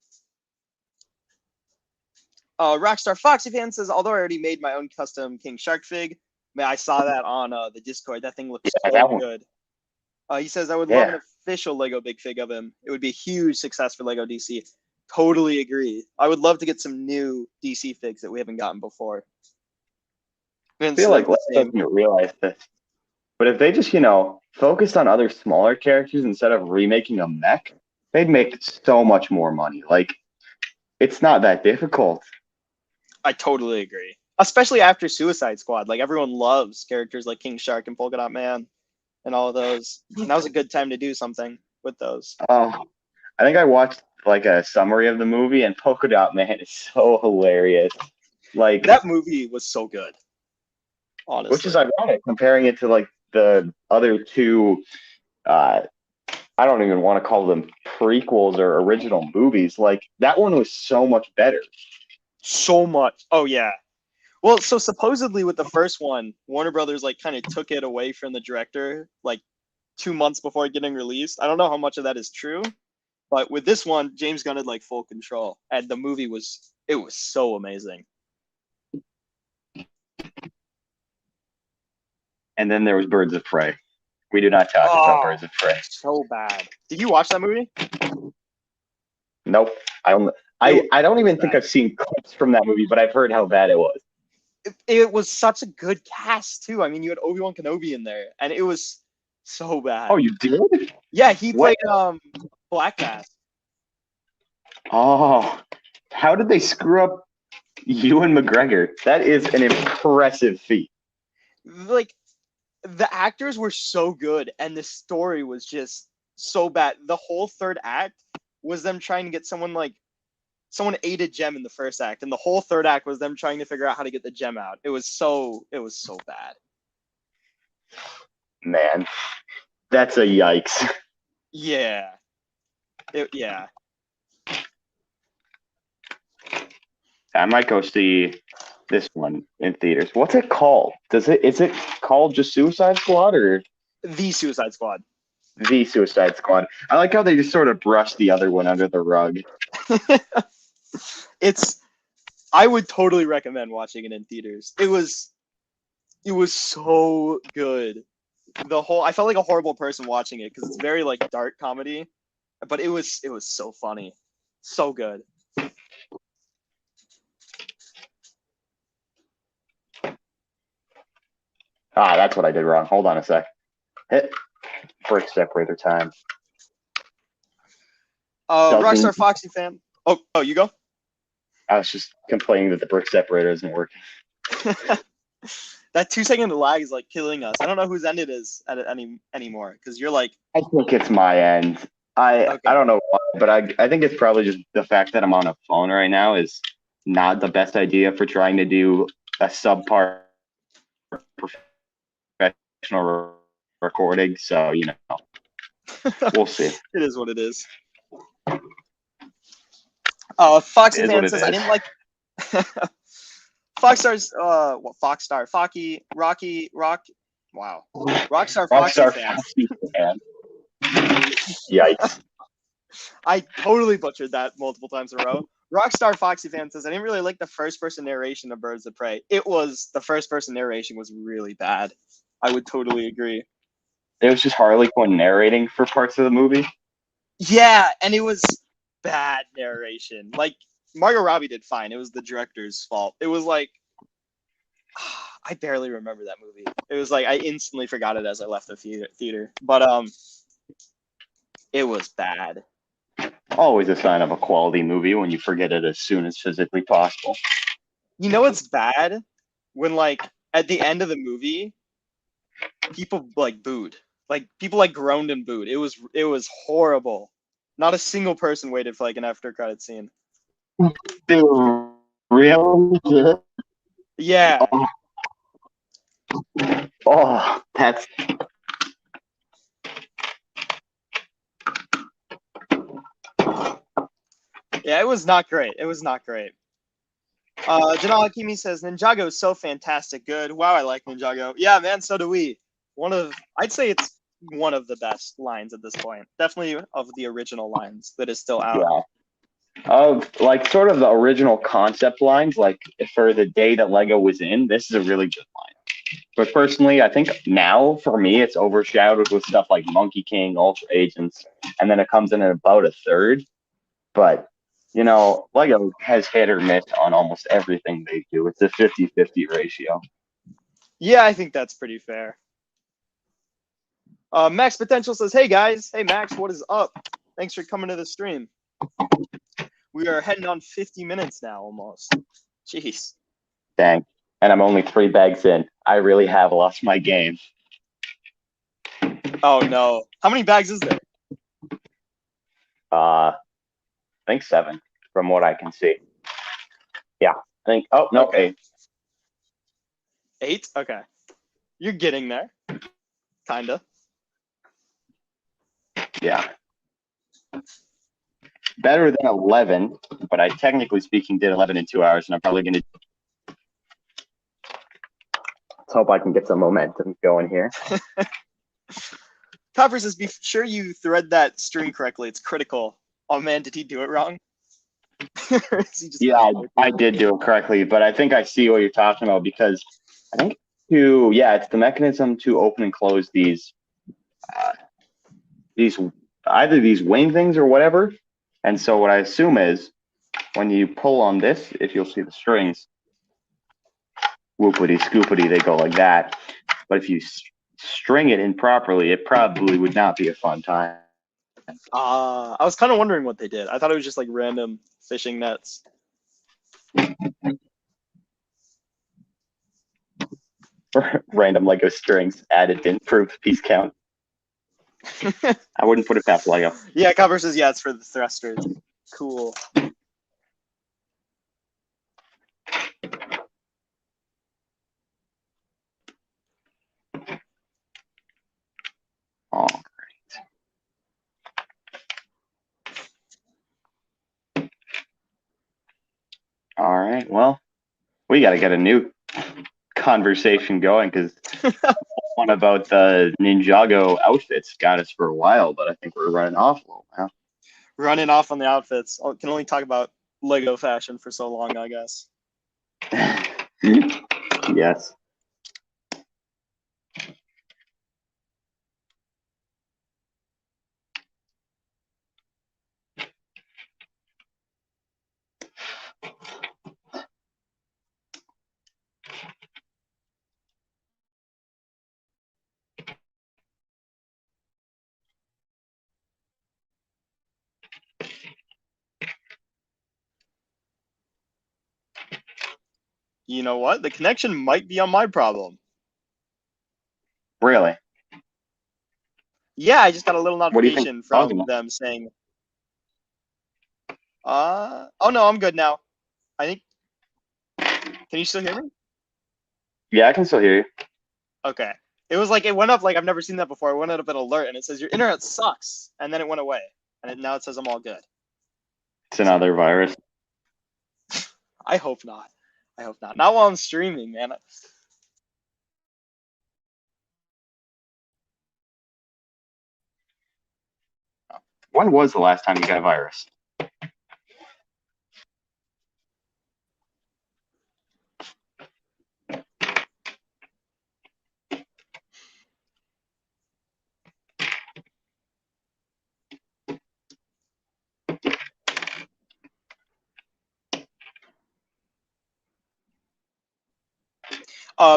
Rockstar Foxy fan says, although I already made my own custom King Shark fig, man, I saw that on the Discord. That thing looks so good. He says, I would love an official Lego Big Fig of him. It would be a huge success for Lego DC. Totally agree. I would love to get some new DC figs that we haven't gotten before. I feel like Lego doesn't realize this. But if they just, focused on other smaller characters instead of remaking a mech, they'd make so much more money. Like, it's not that difficult. I totally agree. Especially after Suicide Squad. Like, everyone loves characters like King Shark and Polka Dot Man and all of those. And that was a good time to do something with those. I think I watched, like, a summary of the movie, and Polka Dot Man is so hilarious. Like, that movie was so good. Honestly. Which is ironic, comparing it to, like, the other 2, I don't even want to call them prequels or original movies. Like, that one was so much better. So much. Oh, yeah. Well, so supposedly with the first one, Warner Brothers, like, kind of took it away from the director, like, 2 months before it getting released. I don't know how much of that is true, but with this one, James Gunn had, like, full control. And the movie was so amazing. And then there was Birds of Prey. We do not talk about Birds of Prey. So bad. Did you watch that movie? Nope. I don't even think I've seen clips from that movie, but I've heard how bad it was. It was such a good cast too. I mean, you had Obi-Wan Kenobi in there, and it was so bad. Oh, you did? Yeah, he played Black Mask. Oh, how did they screw up Ewan McGregor? That is an impressive feat. Like, the actors were so good, and the story was just so bad. The whole third act was them trying to get someone ate a gem in the first act, and the whole third act was them trying to figure out how to get the gem out. It was so bad. Man, that's a yikes. Yeah. Yeah. I might go see this one in theaters. What's it called? Is it called just Suicide Squad or The Suicide Squad? The Suicide Squad. I like how they just sort of brush the other one under the rug. I would totally recommend watching it in theaters. It was so good. I felt like a horrible person watching it because it's very like dark comedy, but it was so funny, so good. Ah, that's what I did wrong. Hold on a sec. Hit brick separator time. Rockstar Doesn't. Foxy fan. Oh, you go. I was just complaining that the brick separator isn't working. That 2 second lag is like killing us. I don't know whose end it is anymore because you're like, I think it's my end. I okay. I don't know why, but I think it's probably just the fact that I'm on a phone right now is not the best idea for trying to do a subpar professional recording. So we'll see. It is what it is. It Foxy is what fan it says I is. didn't like Foxstar's Foxstar Focky Rocky Rock. Wow, Rockstar Foxy Rockstar fan. Foxy fan. Yikes. I totally butchered that multiple times in a row. Rockstar Foxy fan says I didn't really like the first person narration of Birds of Prey. The first person narration was really bad. I would totally agree. It was just Harley Quinn narrating for parts of the movie. Yeah, and it was bad narration. Like Margot Robbie did fine. It was the director's fault. It was like I barely remember that movie. It was like I instantly forgot it as I left the theater. But it was bad. Always a sign of a quality movie when you forget it as soon as physically possible. You know what's bad? When like at the end of the movie, people like booed. Like people like groaned and booed. It was horrible. Not a single person waited for like an after credit scene. Dude, really? Yeah. Oh, oh, that's Yeah, it was not great. It was not great. Janal Hakimi says Ninjago is so fantastic good. Wow, I like Ninjago. Yeah, man, so do we. I'd say it's one of the best lines at this point. Definitely of the original lines that is still out. yeah. Of like sort of the original concept lines, like for the day that Lego was in, this is a really good line. But personally, I think now for me, it's overshadowed with stuff like Monkey King, Ultra Agents, and then it comes in at about a third. But Lego has hit or miss on almost everything they do. It's a 50-50 ratio. Yeah, I think that's pretty fair. Max Potential says, "Hey guys, hey Max, what is up? Thanks for coming to the stream. We are heading on 50 minutes now, almost. Jeez. Dang. And I'm only 3 bags in. I really have lost my game. Oh no. How many bags is there? I think 7 from what I can see. Yeah. I think, oh, no, Okay. 8. 8? Okay. You're getting there. Kinda. Yeah. Better than 11, but I technically speaking did 11 in 2 hours, and I'm probably going to. Let's hope I can get some momentum going here. Copper says, be sure you thread that string correctly. It's critical. Oh man, did he do it wrong? Yeah, I did do it correctly, but I think I see what you're talking about because I think it's the mechanism to open and close these either these wing things or whatever. And so what I assume is when you pull on this, if you'll see the strings, whoopity scoopity, they go like that. But if you string it improperly, it probably would not be a fun time. I was kind of wondering what they did. I thought it was just like random fishing nets. Random Lego strings added to improve piece count. I wouldn't put it past Lego. Yeah, Copper says, yeah, it's for the thrusters. Cool. Oh, great. All right. Well, we got to get a new conversation going because one about the Ninjago outfits got us for a while, but I think we're running off a little now. Running off on the outfits. I can only talk about Lego fashion for so long, I guess. Yes. You know what? The connection might be on my problem. Really? Yeah, I just got a little What do you think? notification from them saying, oh no, I'm good now. I think, can you still hear me? Yeah, I can still hear you. Okay. It was like, it went up like I've never seen that before. It went up an alert and it says, your internet sucks. And then it went away. And now it says I'm all good. It's another virus. I hope not. I hope not. Not while I'm streaming, man. When was the last time you got a virus?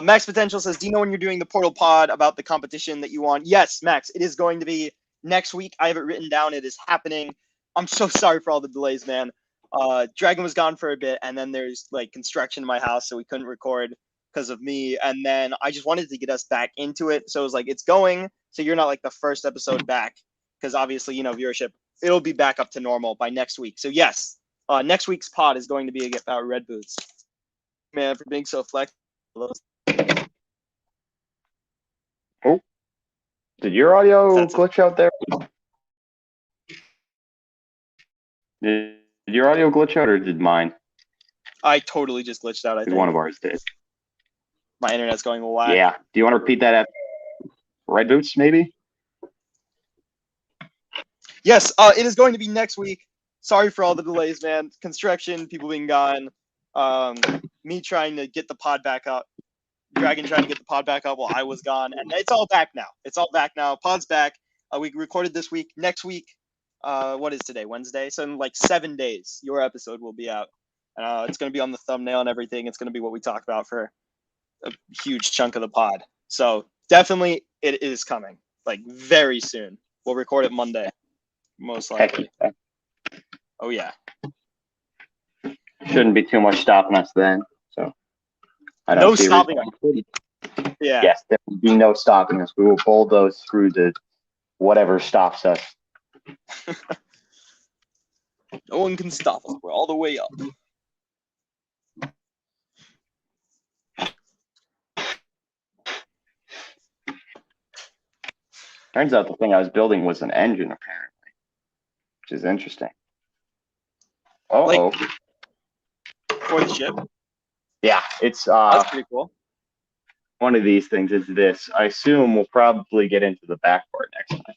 Max Potential says, do you know when you're doing the Portal Pod about the competition that you want? Yes, Max, it is going to be next week. I have it written down. It is happening. I'm so sorry for all the delays, man. Dragon was gone for a bit, and then there's like construction in my house, so we couldn't record because of me. And then I just wanted to get us back into it. So it was like, it's going. So you're not like the first episode back, because obviously, you know, viewership, it'll be back up to normal by next week. So yes, next week's pod is going to be about Red Boots. Man, for being so flexible. Oh, did your audio glitch out there? Did your audio glitch out, or did mine? I totally just glitched out, I think. One of ours did. My internet's going whack. Yeah. Do you want to repeat that after Red Boots, maybe? Yes, it is going to be next week. Sorry for all the delays, man. Construction, people being gone. Me trying to get the pod back up. Dragon trying to get the pod back up while I was gone. And it's all back now. It's all back now. Pod's back. We recorded this week. Next week, what is today? Wednesday? So in like 7 days, your episode will be out. It's going to be on the thumbnail and everything. It's going to be what we talk about for a huge chunk of the pod. So definitely it is coming. Like very soon. We'll record it Monday. Most likely. Oh yeah. Shouldn't be too much stopping us then. So I don't no see stopping us. Yeah. Yes, there will be no stopping us. We will bulldoze through the whatever stops us. No one can stop us. We're all the way up. Turns out the thing I was building was an engine, apparently, which is interesting. Like, for the ship? Yeah, it's that's pretty cool. One of these things is this. I assume we'll probably get into the back part next time.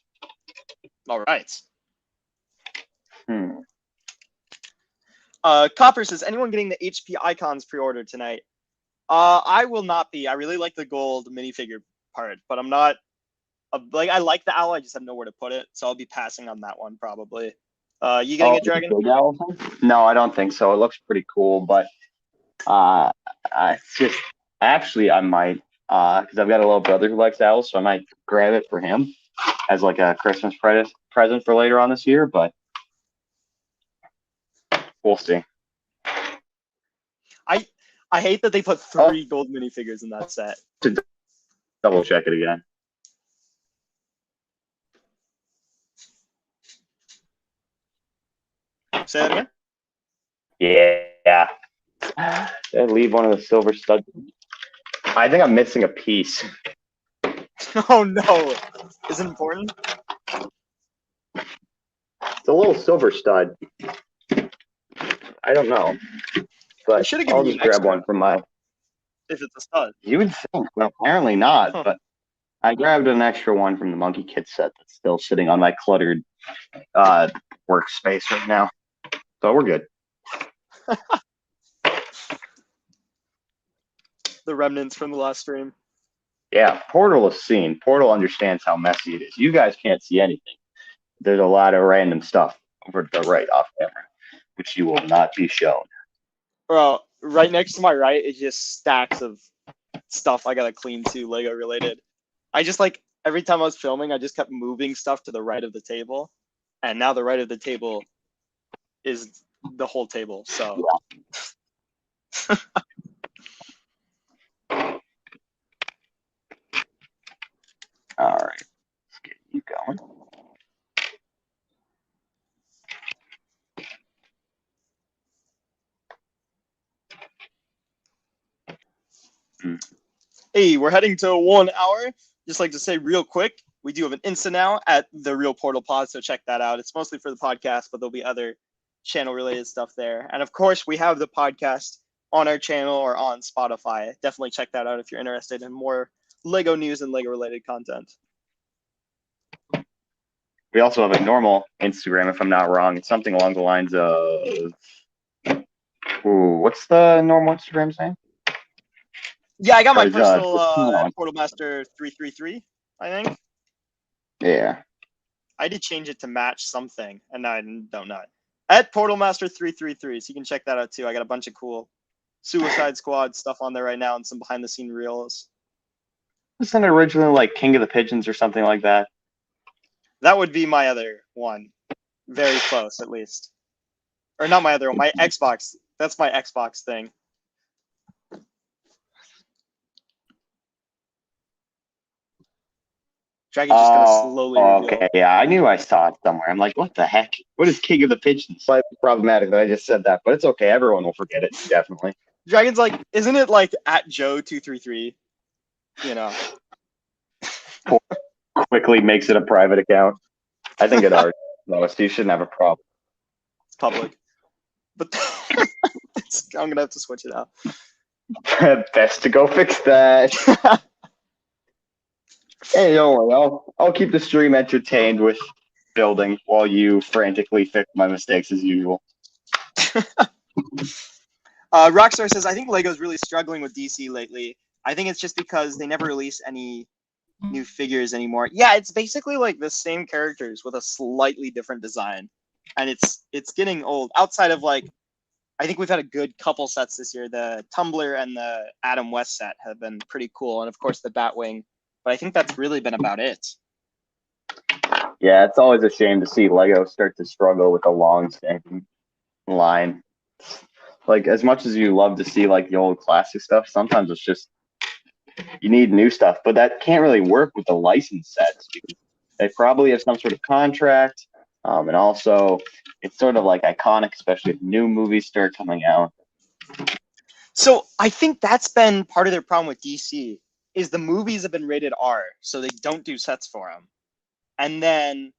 All right. Copper says, anyone getting the HP Icons pre-order tonight? I will not be. I really like the gold minifigure part, but I'm not. Like, I like the owl. I just have nowhere to put it, so I'll be passing on that one probably. You getting it, Dragon? No, I don't think so. It looks pretty cool, but it's just actually I might because I've got a little brother who likes owls, so I might grab it for him as like a Christmas present for later on this year. But we'll see. I hate that they put 3 gold minifigures in that set. To double check it again. Say that again? Yeah. Did I leave one of the silver studs? I think I'm missing a piece. Oh no. Is it important? It's a little silver stud. I don't know. But I'll just grab one from my... If it's a stud. You would think. Well, apparently not, but I grabbed an extra one from the Monkey Kid set that's still sitting on my cluttered workspace right now. So we're good. The remnants from the last stream. Yeah, Portal is seen. Portal understands how messy it is. You guys can't see anything. There's a lot of random stuff over to the right off camera, which you will not be shown. Bro, right next to my right is just stacks of stuff I gotta clean too, Lego related. I just like every time I was filming, I just kept moving stuff to the right of the table, and now the right of the table is the whole table. So Hey, we're heading to 1 hour. Just like to say real quick, we do have an Insta now at The Real Portal Pod, so check that out. It's mostly for the podcast, but there'll be other channel-related stuff there. And of course, we have the podcast on our channel or on Spotify. Definitely check that out if you're interested in more Lego news and Lego-related content. We also have a normal Instagram, if I'm not wrong. It's something along the lines of, what's the normal Instagram's name? Yeah, I got my Or, personal no. Portal Master 333, I think. Yeah. I did change it to match something, and I don't know. At Portal Master 333, so you can check that out too. I got a bunch of cool Suicide Squad stuff on there right now and some behind-the-scene reels. Wasn't it originally like King of the Pigeons or something like that? That would be my other one. Very close, at least. Or not my other one, my Xbox. That's my Xbox thing. Dragon's just gonna slowly reveal. Okay, yeah, I knew I saw it somewhere. I'm like, what the heck? What is King of the Pigeons? Slightly problematic that I just said that, but it's okay. Everyone will forget it, definitely. Dragon's like, isn't it like at Joe233? You know. Quickly makes it a private account. I think it already knows. You shouldn't have a problem. It's public. But I'm gonna have to switch it out. Best to go fix that. Hey, don't worry. I'll keep the stream entertained with building while you frantically fix my mistakes as usual. Rockstar says, I think Lego's really struggling with DC lately. I think it's just because they never release any new figures anymore. Yeah, it's basically like the same characters with a slightly different design. And it's getting old. Outside of like, I think we've had a good couple sets this year. The Tumblr and the Adam West set have been pretty cool. And of course the Batwing. But I think that's really been about it. Yeah, it's always a shame to see Lego start to struggle with a long-standing line. Like, as much as you love to see like the old classic stuff, sometimes it's just you need new stuff. But that can't really work with the licensed sets because they probably have some sort of contract, and also it's sort of like iconic, especially if new movies start coming out. So I think that's been part of their problem with DC is the movies have been rated R, so they don't do sets for them. And then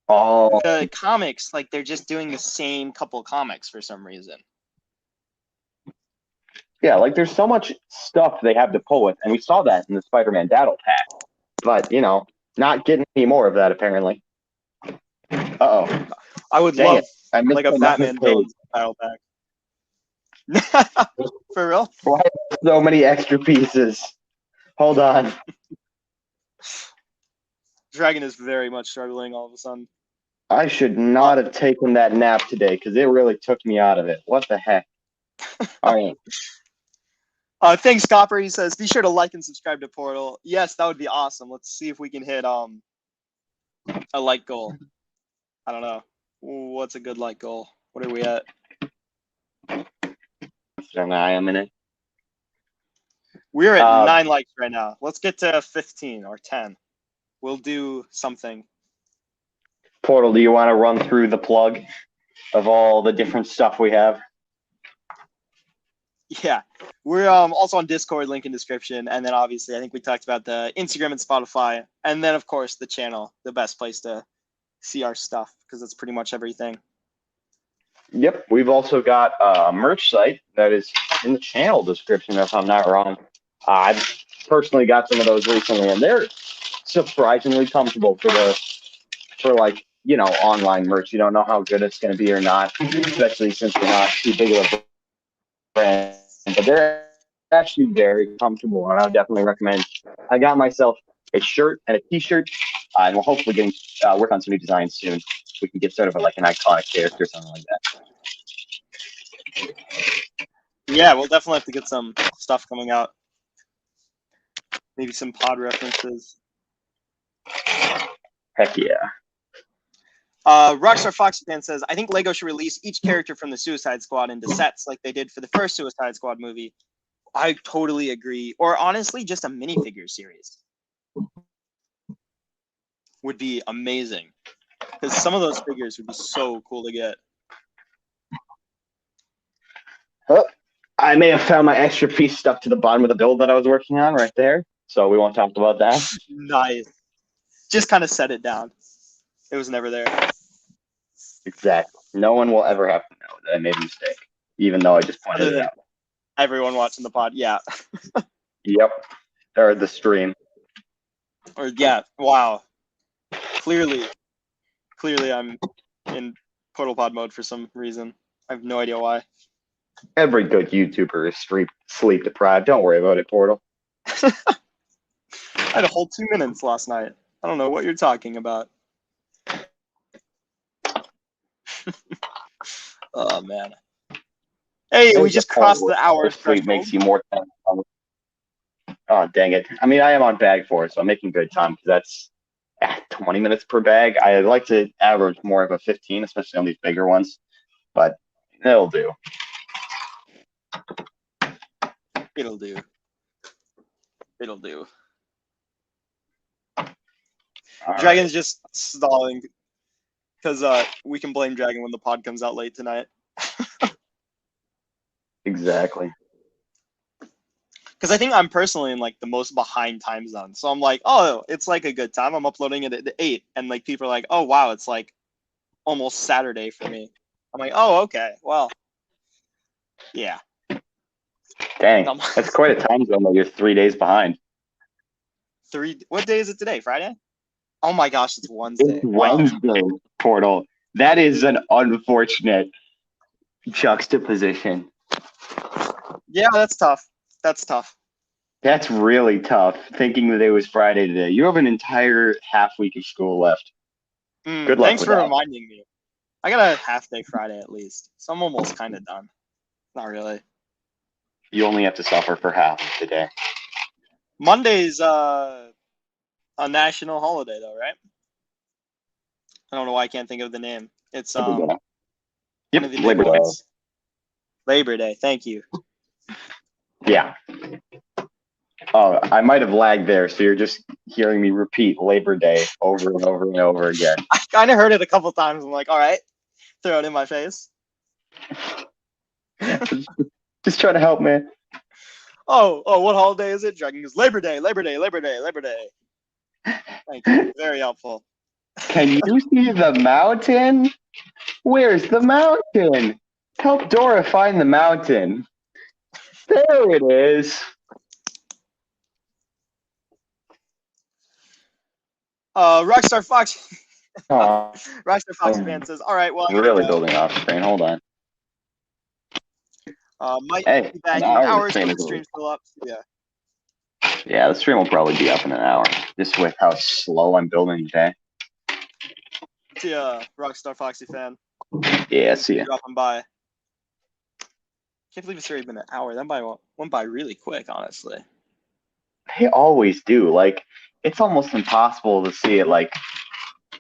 the comics, like they're just doing the same couple comics for some reason. Yeah, like there's so much stuff they have to pull with, and we saw that in the Spider-Man Battle Pack. But, not getting any more of that, apparently. Uh-oh. I would love like a Batman Villains Battle Pack. For real? Why so many extra pieces? Hold on. Dragon is very much struggling all of a sudden. I should not have taken that nap today because it really took me out of it. What the heck? All right. Thanks, Copper. He says, be sure to like and subscribe to Portal. Yes, that would be awesome. Let's see if we can hit a like goal. I don't know. What's a good like goal? What are we at? I am in it. We're at 9 likes right now. Let's get to 15 or 10. We'll do something. Portal, do you want to run through the plug of all the different stuff we have? Yeah. We're also on Discord, link in description. And then obviously, I think we talked about the Instagram and Spotify. And then, of course, the channel, the best place to see our stuff because that's pretty much everything. Yep. We've also got a merch site that is in the channel description, if I'm not wrong. I've personally got some of those recently, and they're surprisingly comfortable for online merch. You don't know how good it's going to be or not, especially since we're not too big of a brand. But they're actually very comfortable, and I would definitely recommend. I got myself a shirt and a T-shirt, and we'll hopefully work on some new designs soon. We can get sort of like an iconic character or something like that. Yeah, we'll definitely have to get some stuff coming out. Maybe some pod references. Heck yeah. Rockstar Fox Fan says, I think Lego should release each character from the Suicide Squad into sets like they did for the first Suicide Squad movie. I totally agree. Or honestly, just a minifigure series would be amazing. Because some of those figures would be so cool to get. I may have found my extra piece stuck to the bottom of the build that I was working on right there. So we won't talk about that. Nice. Just kind of set it down. It was never there. Exactly. No one will ever have to know that I made a mistake, even though I just pointed Other it than out. everyone watching the pod, yeah. Yep. Or the stream. Or yeah, wow. Clearly I'm in Portal Pod mode for some reason. I have no idea why. Every good YouTuber is sleep deprived. Don't worry about it, Portal. I had a whole 2 minutes last night. I don't know what you're talking about. Oh man. Hey, we just crossed the hour sleep threshold. makes you more. Oh, dang it. I mean, I am on bag 4, so I'm making good time because that's 20 minutes per bag. I like to average more of a 15, especially on these bigger ones, but it'll do. It'll do. It'll do. All Dragon's just stalling because we can blame Dragon when the pod comes out late tonight. Exactly. Because I think I'm personally in like the most behind time zone. So I'm like, oh, it's like a good time. I'm uploading it at 8. And like people are like, oh, wow, it's like almost Saturday for me. I'm like, oh, okay. Well, yeah. Dang. That's quite a time zone though. You're 3 days behind. What day is it today? Friday? Oh my gosh, it's Wednesday. It's Wednesday, Portal. That is an unfortunate juxtaposition. Yeah, that's tough. That's tough. That's really tough, thinking that it was Friday today. You have an entire half week of school left. Good luck Thanks with for that. reminding me. I got a half day Friday at least. So I'm almost kind of done. Not really. You only have to suffer for half of the day. Monday's a national holiday though, right? I don't know why I can't think of the name. It's Yep, Labor Day. Labor Day. Thank you. Yeah. Oh, I might have lagged there, so you're just hearing me repeat Labor Day over and over and over again. I kind of heard it a couple times. I'm like, all right, throw it in my face. Just try to help, man. Oh, what holiday is it? Dragon goes, Labor Day, Labor Day, Labor Day, Labor Day. Thank you. Very helpful. Can you see the mountain? Where's the mountain? Help Dora find the mountain. There it is. Rockstar Fox. Oh, Rockstar Fox fan says, all right, well, I'm really building off screen. Hold on. Might Hey, be back in an hour hours, the but stream the is stream's still up. Yeah. Yeah, the stream will probably be up in an hour, just with how slow I'm building today. See ya, Rockstar Foxy fan. Yeah, see ya. Dropping by. Can't believe it's already been an hour. That went by really quick, honestly. They always do. Like, it's almost impossible to see it, like,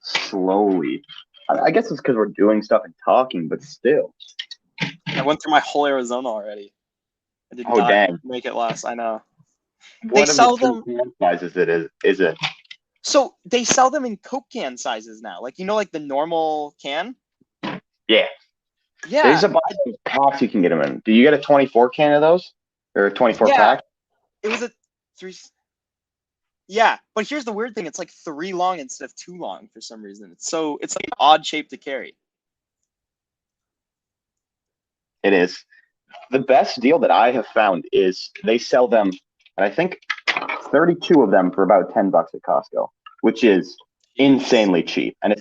slowly. I guess it's because we're doing stuff and talking, but still. I went through my whole Arizona already. I did not dang. make it last. I know. What They sell them. Sizes is it? So they sell them in Coke can sizes now. Like, like the normal can? Yeah. Yeah. There's a bunch of packs you can get them in. Do you get a 24 can of those? Or a 24 pack? It was a 3. Yeah, but here's the weird thing. It's like 3 long instead of 2 long for some reason. It's like an odd shape to carry. It is. The best deal that I have found is they sell them, and I think 32 of them for about $10 at Costco, which is insanely cheap. And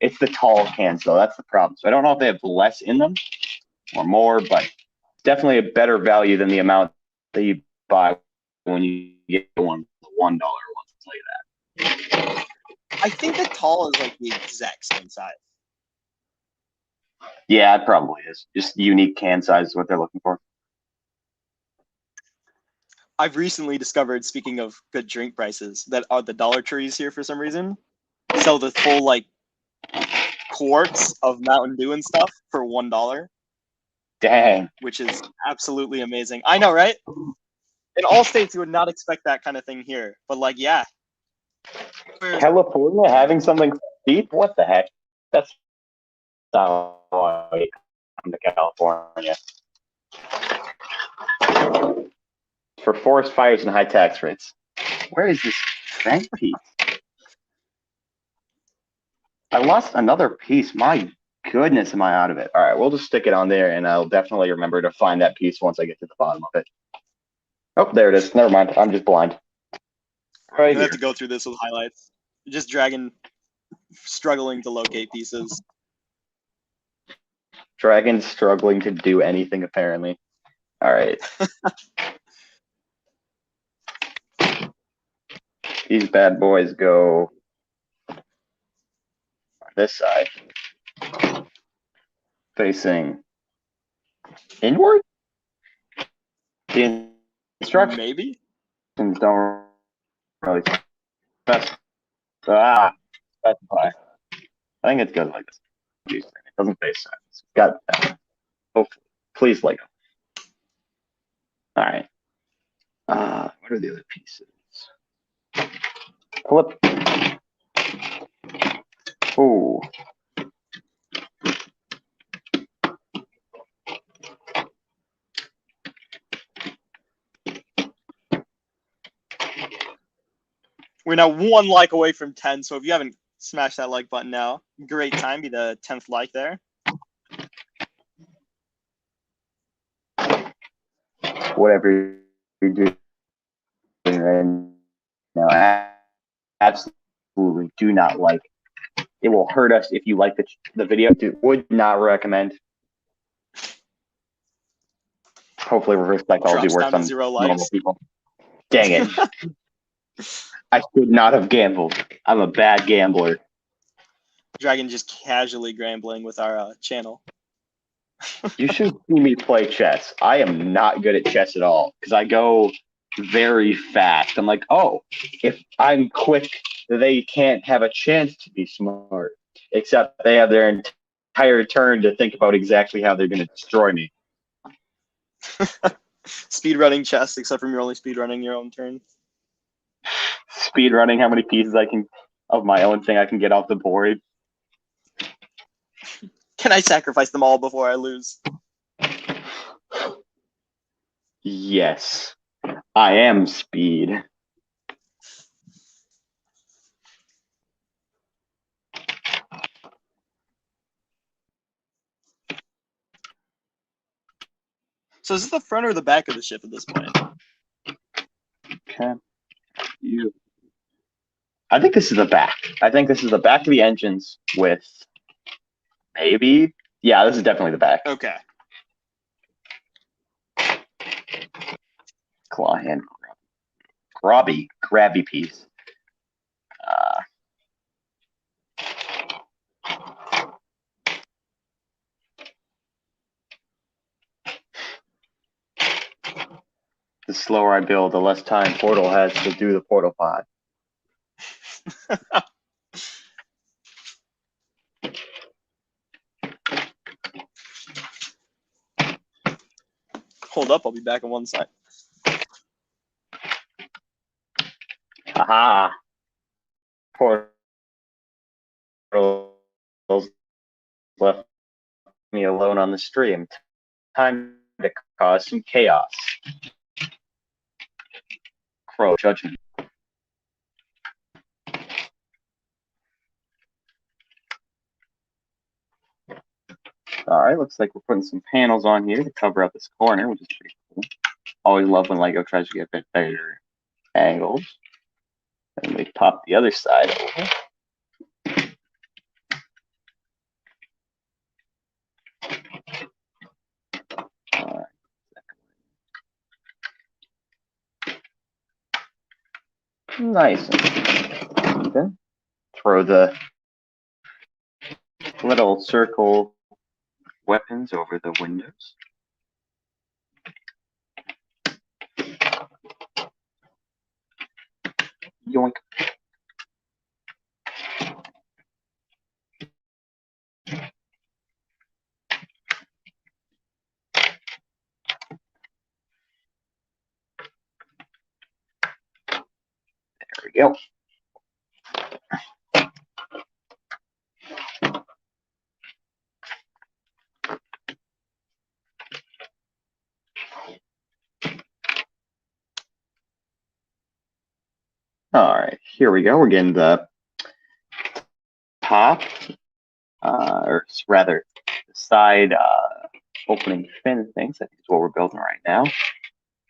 it's the tall cans though. That's the problem. So I don't know if they have less in them or more, but definitely a better value than the amount that you buy when you get one $1 ones like that. I think the tall is like the exact same size. Yeah, it probably is. Just unique can size is what they're looking for. I've recently discovered, speaking of good drink prices, that the Dollar Trees here for some reason sell the full like quarts of Mountain Dew and stuff for $1. Dang. Which is absolutely amazing. I know, right? In all states, you would not expect that kind of thing here, but like, yeah. California having something cheap? What the heck? That's not why I come to California. for forest fires and high tax rates. Where is this bank piece? I lost another piece. My goodness, am I out of it? All right, we'll just stick it on there, and I'll definitely remember to find that piece once I get to the bottom of it. Oh, there it is. Never mind. I'm just blind. Right, you have to go through this with highlights. Just Dragon struggling to locate pieces. Dragon struggling to do anything, apparently. All right. These bad boys go on this side, facing inward. The instructions Maybe? don't really specify. I think it goes like this. It doesn't face sides. It's got that. Hopefully. Please, Lego. All right. What are the other pieces? Flip. Oh. We're now 1 like away from 10, so if you haven't smashed that like button now, great time. Be the 10th like there. Whatever you're doing right now, absolutely do not like. It will hurt us if you like the video. Would not recommend. Hopefully, reverse psychology Drops works down to on 0 normal likes. people. Dang it. I should not have gambled. I'm a bad gambler. Dragon just casually gambling with our channel. You should see me play chess. I am not good at chess at all because I go very fast. I'm like, oh, if I'm quick, they can't have a chance to be smart, except they have their entire turn to think about exactly how they're going to destroy me. Speedrunning chess, except from you're only speedrunning your own turn. Speedrunning how many pieces I can of my own thing I can get off the board. Can I sacrifice them all before I lose? Yes, I am speed. So is this the front or the back of the ship at this point? Okay. I think this is the back. I think this is the back of the engines with maybe. Yeah, this is definitely the back. Okay. Claw hand grabby piece. The slower I build, the less time Portal has to do the portal pod. Hold up, I'll be back on one side. Aha! Portals left me alone on the stream. Time to cause some chaos. Crow judgment. All right, looks like we're putting some panels on here to cover up this corner, which is pretty cool. Always love when Lego tries to get a bit better angles. And we pop the other side over. Nice and even. Throw the little circle weapons over the windows. Yoink. There we go. All right, here we go. We're getting the top, or rather, the side opening fin things. I think is what we're building right now.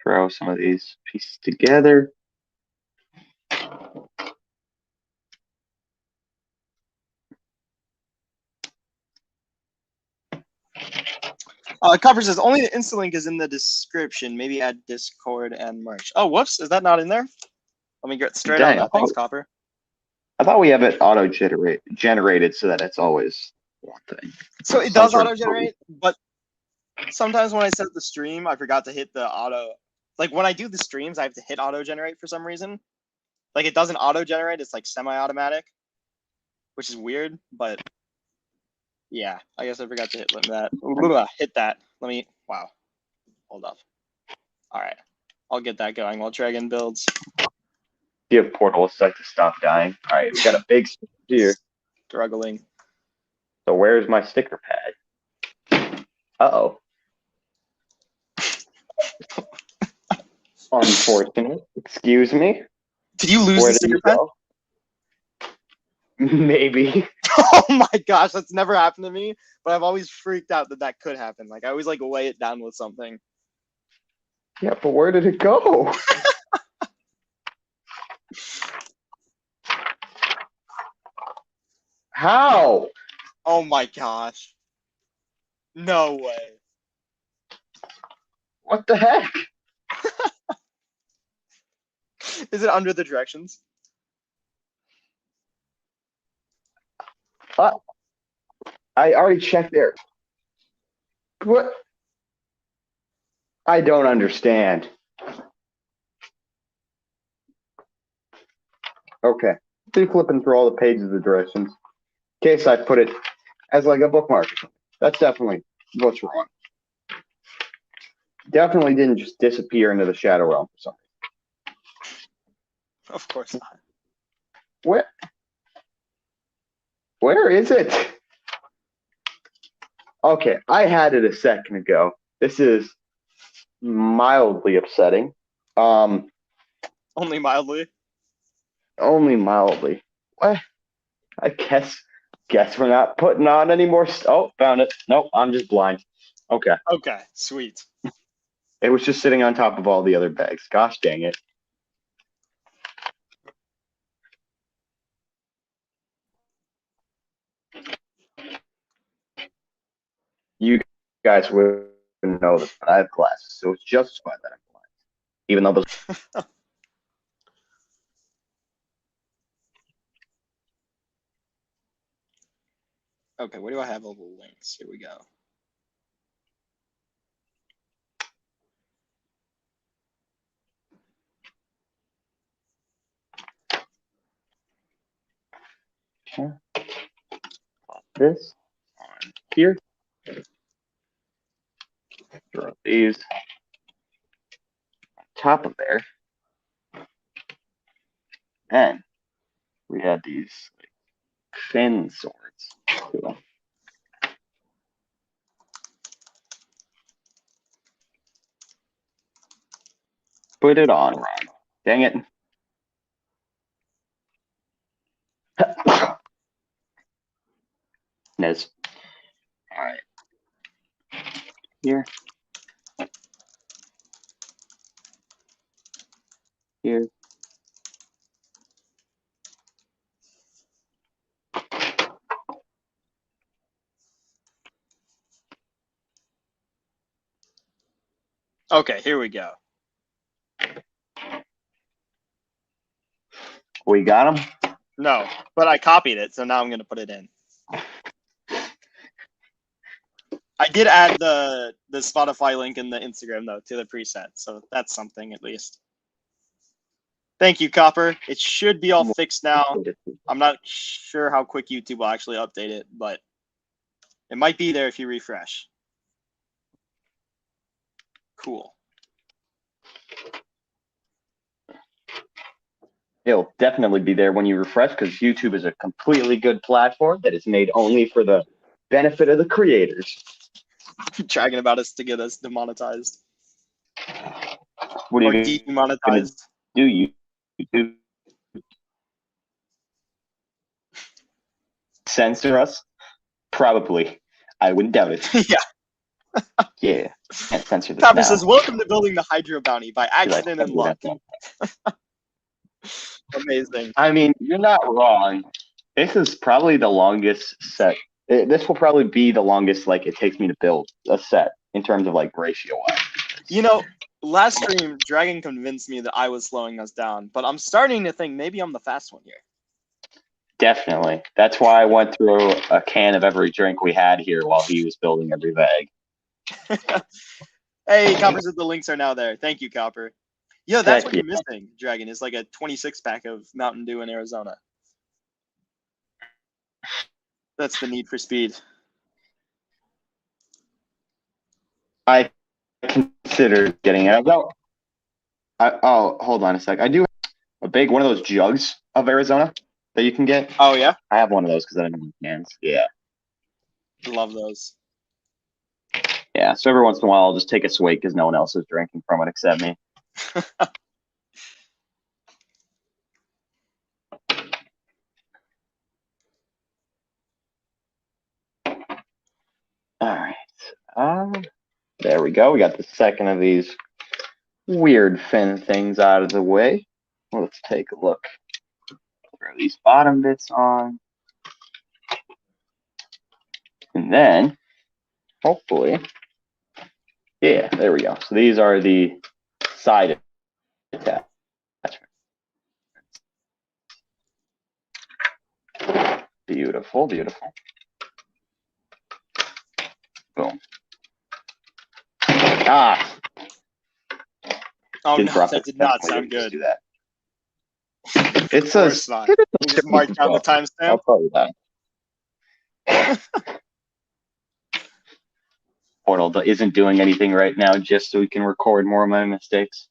Throw some of these pieces together. Copper says only the Insta link is in the description. Maybe add Discord and merch. Oh, whoops! Is that not in there? Let me get straight on Dang, that. Thanks, Copper. I thought we have it auto generated so that it's always one thing. So it does auto generate, but sometimes when I set the stream, I forgot to hit the auto. Like when I do the streams, I have to hit auto generate for some reason. Like it doesn't auto generate; it's like semi-automatic, which is weird. But yeah, I guess I forgot to hit that. Hit that. Let me. Wow. Hold up. All right, I'll get that going while Dragon builds. Give Portal a sec to stop dying. All right, we got a big here. Struggling. So where's my sticker pad? Uh-oh. Unfortunate. Excuse me. Did you lose the sticker pad? Maybe. Oh my gosh, that's never happened to me. But I've always freaked out that that could happen. Like I always like weigh it down with something. Yeah, but where did it go? How? Oh my gosh. No way. What the heck? Is it under the directions? I already checked there. What? I don't understand. Okay. Be flipping through all the pages of directions. In case I put it as like a bookmark. That's definitely what's wrong. Definitely didn't just disappear into the shadow realm for something. Of course not. Where is it? Okay, I had it a second ago. This is mildly upsetting. Only mildly. Only mildly. What? I guess we're not putting on any more. Oh, found it. Nope, I'm just blind. Okay. Okay, sweet. It was just sitting on top of all the other bags. Gosh dang it. You guys wouldn't know this, but I have glasses, so it's just fine that I'm blind. Even though those. Okay, where do I have all the links? Here we go. Pop this on here. Throw these on top of there. And we had these like, fin swords. Cool. Put it on, Ron. Dang it. Niz. All right. Here. Here. Okay, here we go. We got them? No, but I copied it, so now I'm going to put it in. I did add the Spotify link in the Instagram, though, to the preset, so that's something at least. Thank you, Copper. It should be all fixed now. I'm not sure how quick YouTube will actually update it, but it might be there if you refresh. Cool. It'll definitely be there when you refresh because YouTube is a completely good platform that is made only for the benefit of the creators. Dragging about us to get us demonetized. What are Or you demonetized. do YouTube? censor us? Probably. I wouldn't doubt it. Yeah. Yeah. Can't censor this Copper now. says, welcome to building the Hydro Bounty by accident and luck. Amazing. I mean, you're not wrong. This is probably the longest set. This will probably be the longest like it takes me to build a set in terms of like ratio wise. You know, last stream, Dragon convinced me that I was slowing us down, but I'm starting to think maybe I'm the fast one here. Definitely. That's why I went through a can of every drink we had here while he was building every bag. Hey, Copper said the links are now there. Thank you, Copper. Yo, that's Heck what you're missing, Dragon, is like a 26-pack of Mountain Dew in Arizona. That's the need for speed. I considered getting it. Oh, hold on a sec. I do have a big one of those jugs of Arizona that you can get. Oh, yeah? I have one of those because I don't have cans. Yeah. Love those. Yeah. So every once in a while, I'll just take a swig because no one else is drinking from it except me. All right. There we go. We got the second of these weird fin things out of the way. Let's take a look. Throw these bottom bits on. And then, hopefully, yeah, there we go. So these are the side attachments. Beautiful, beautiful. Boom. Ah. Oh, Didn't no, drop that it. did not Definitely sound didn't good. Do that. It says, Not. You just mark down the timestamp. I'll tell you that. Portal isn't doing anything right now just so we can record more of my mistakes.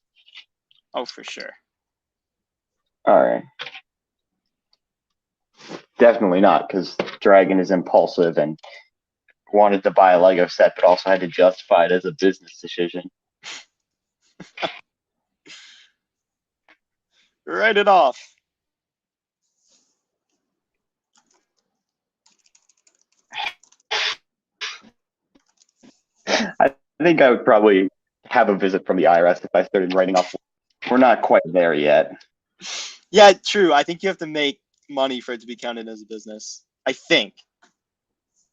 Oh, for sure. All right. Definitely not, because Dragon is impulsive and wanted to buy a Lego set, but also had to justify it as a business decision. Write it off. I think I would probably have a visit from the IRS if I started writing off. We're not quite there yet. Yeah, true. I think you have to make money for it to be counted as a business. I think.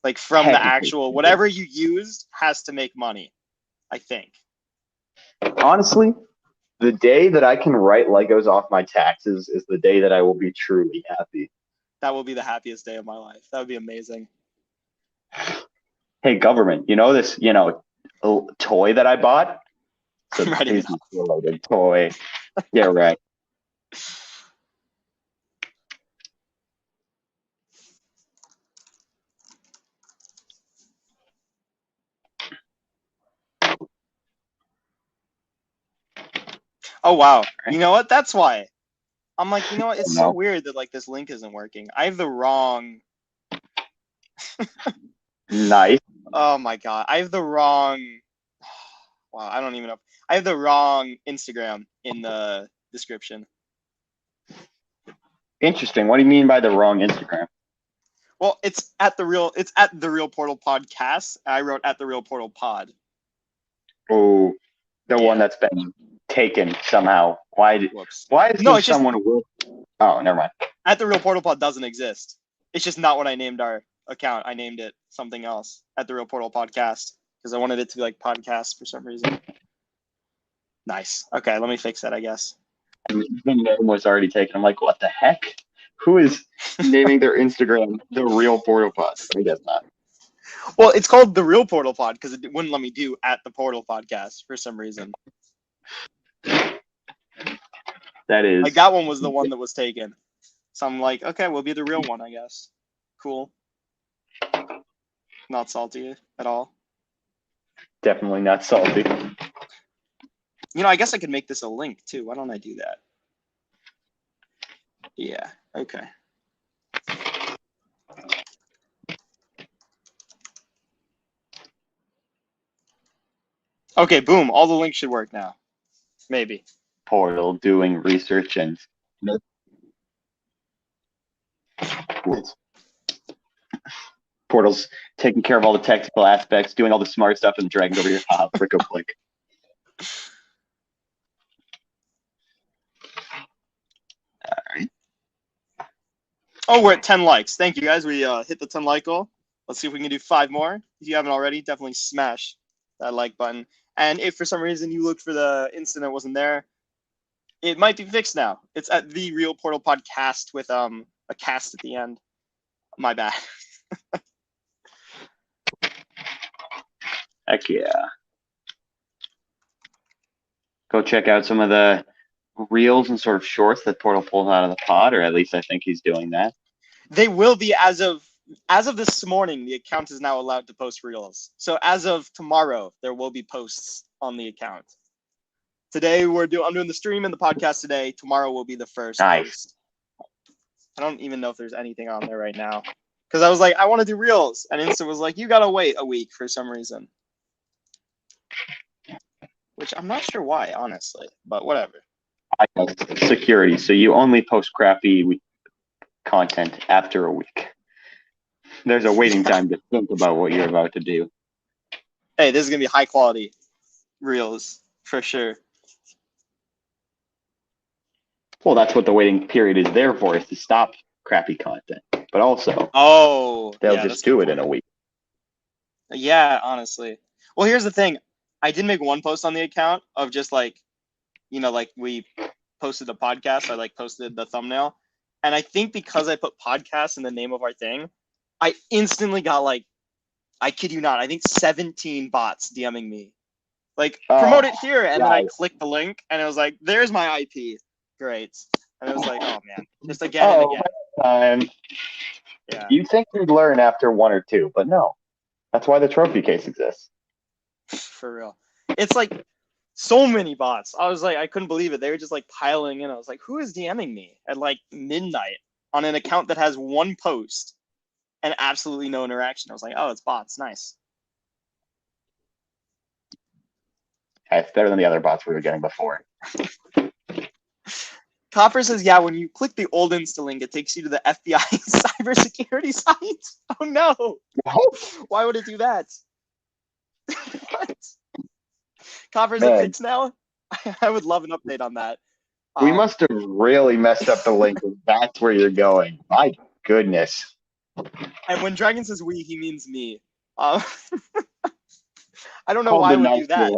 Like from the actual, whatever you used has to make money. I think. Honestly, the day that I can write Legos off my taxes is the day that I will be truly happy. That will be the happiest day of my life. That would be amazing. Hey, government, you know this, toy that I bought? It's a business-related toy. Yeah, right. Oh, wow. You know what? That's why. I'm like, you know what? It's so weird that like this link isn't working. I have the wrong. Nice. Oh my god, I have the wrong. Wow, I don't even know. I have the wrong Instagram in the description. Interesting. What do you mean by the wrong Instagram? Well, it's at the real Portal Podcast. I wrote at the real Portal Pod. Oh, the one that's been taken somehow. Why is there someone who will? Oh, never mind. At the real Portal Pod doesn't exist. It's just not what I named our account. I named it something else. At the real Portal Podcast because I wanted it to be like podcast for some reason. Nice. Okay, let me fix that, I guess. The name was already taken. I'm like, what the heck? Who is naming their Instagram the real Portal Pod? I guess not. Well, it's called the real Portal Pod because it wouldn't let me do at the Portal Podcast for some reason. That is like that one was the one that was taken. So I'm like, okay, we'll be the real one, I guess. Cool. Not salty at all. Definitely not salty. You know, I guess I could make this a link too. Why don't I do that? Yeah, okay. Okay, boom. All the links should work now. Maybe. Portal doing research and Portal's taking care of all the technical aspects, doing all the smart stuff, and dragging over your frick click. All right. Oh, we're at 10 likes. Thank you, guys. We hit the 10 like goal. Let's see if we can do 5 more. If you haven't already, definitely smash that like button. And if for some reason you looked for the incident wasn't there, it might be fixed now. It's at the Real Portal Podcast with a cast at the end. My bad. Heck yeah. Go check out some of the reels and sort of shorts that Portal pulls out of the pod, or at least I think he's doing that. They will be as of this morning. The account is now allowed to post reels. So as of tomorrow, there will be posts on the account. Today I'm doing the stream and the podcast today. Tomorrow will be the first post. I don't even know if there's anything on there right now. Because I was like, I want to do reels. And Insta was like, you got to wait a week for some reason. Which I'm not sure why, honestly. But whatever. Security. So you only post crappy content after a week. There's a waiting time to think about what you're about to do. Hey, this is going to be high quality reels for sure. Well, that's what the waiting period is there for, is to stop crappy content. But also, they'll just do it in a week. Yeah, honestly. Well, here's the thing. I did make one post on the account of just like, like we posted a podcast. I posted the thumbnail. And I think because I put podcast in the name of our thing, I instantly got I kid you not, I think 17 bots DMing me. Promote it here. And then I clicked the link and it was like, there's my IP. Great. And it was like, oh man, just again and again. Yeah. You think you'd learn after 1 or 2, but no. That's why the trophy case exists. For real. It's so many bots. I was like, I couldn't believe it. They were just piling in. I was like, who is DMing me at midnight on an account that has 1 post and absolutely no interaction? I was like, oh, it's bots. Nice. It's better than the other bots we were getting before. Copper says, yeah, when you click the old Insta link, it takes you to the FBI cybersecurity site. Oh, no. Why would it do that? What? Copper's a fix now? I would love an update on that. We must have really messed up the link if that's where you're going. My goodness. And when Dragon says we, he means me. I don't know why I would do that.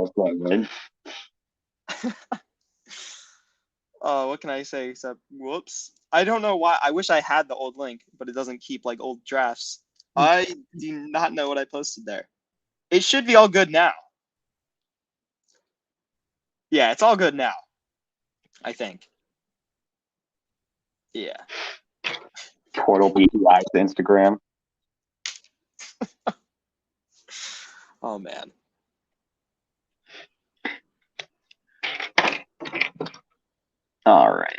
What can I say except whoops? I don't know why. I wish I had the old link, but it doesn't keep old drafts. I do not know what I posted there. It should be all good now. Yeah, it's all good now. I think. Yeah. Portal BTI to Instagram. Oh man. All right.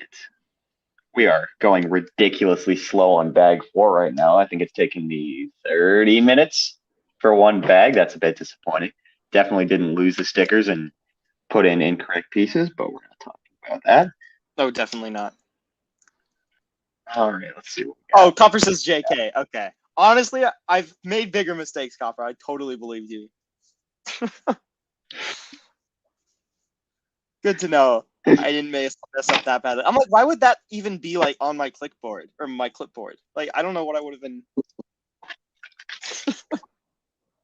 We are going ridiculously slow on bag 4 right now. I think it's taking me 30 minutes for 1 bag. That's a bit disappointing. Definitely didn't lose the stickers and put in incorrect pieces, but we're not talking about that. No, definitely not. All right, let's see what we got. Oh, Copper says JK. Okay. Honestly, I've made bigger mistakes, Copper. I totally believed you. Good to know. I didn't mess up that badly. I'm like, why would that even be on my clipboard or my clipboard? I don't know what I would have been.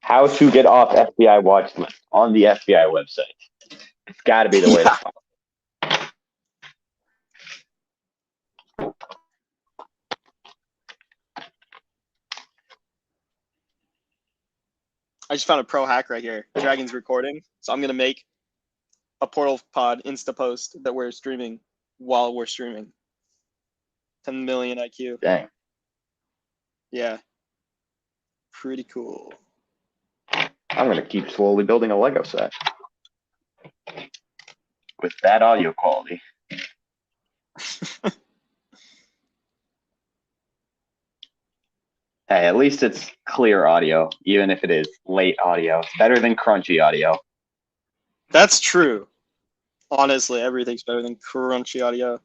How to get off FBI watch list on the FBI website. It's got to be the way to find it. I just found a pro hack right here. Dragon's recording, so I'm going to make a Portal Pod Insta post that we're streaming while we're streaming. 10 million IQ. Dang. Yeah. Pretty cool. I'm going to keep slowly building a Lego set with that audio quality. Hey, at least it's clear audio, even if it is late audio. It's better than crunchy audio. That's true. Honestly, everything's better than crunchy audio.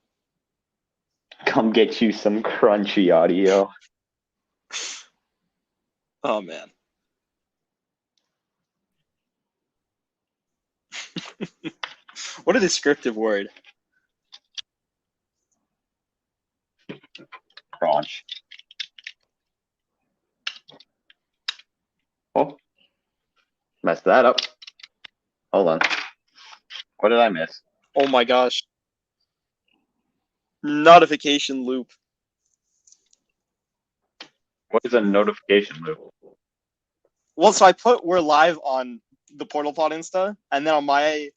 Come get you some crunchy audio. Oh man. What a descriptive word. Crunch. Oh, messed that up. Hold on. What did I miss? Oh my gosh. Notification loop. What is a notification loop? Well, so I put we're live on the Portal Pod Insta, and then on my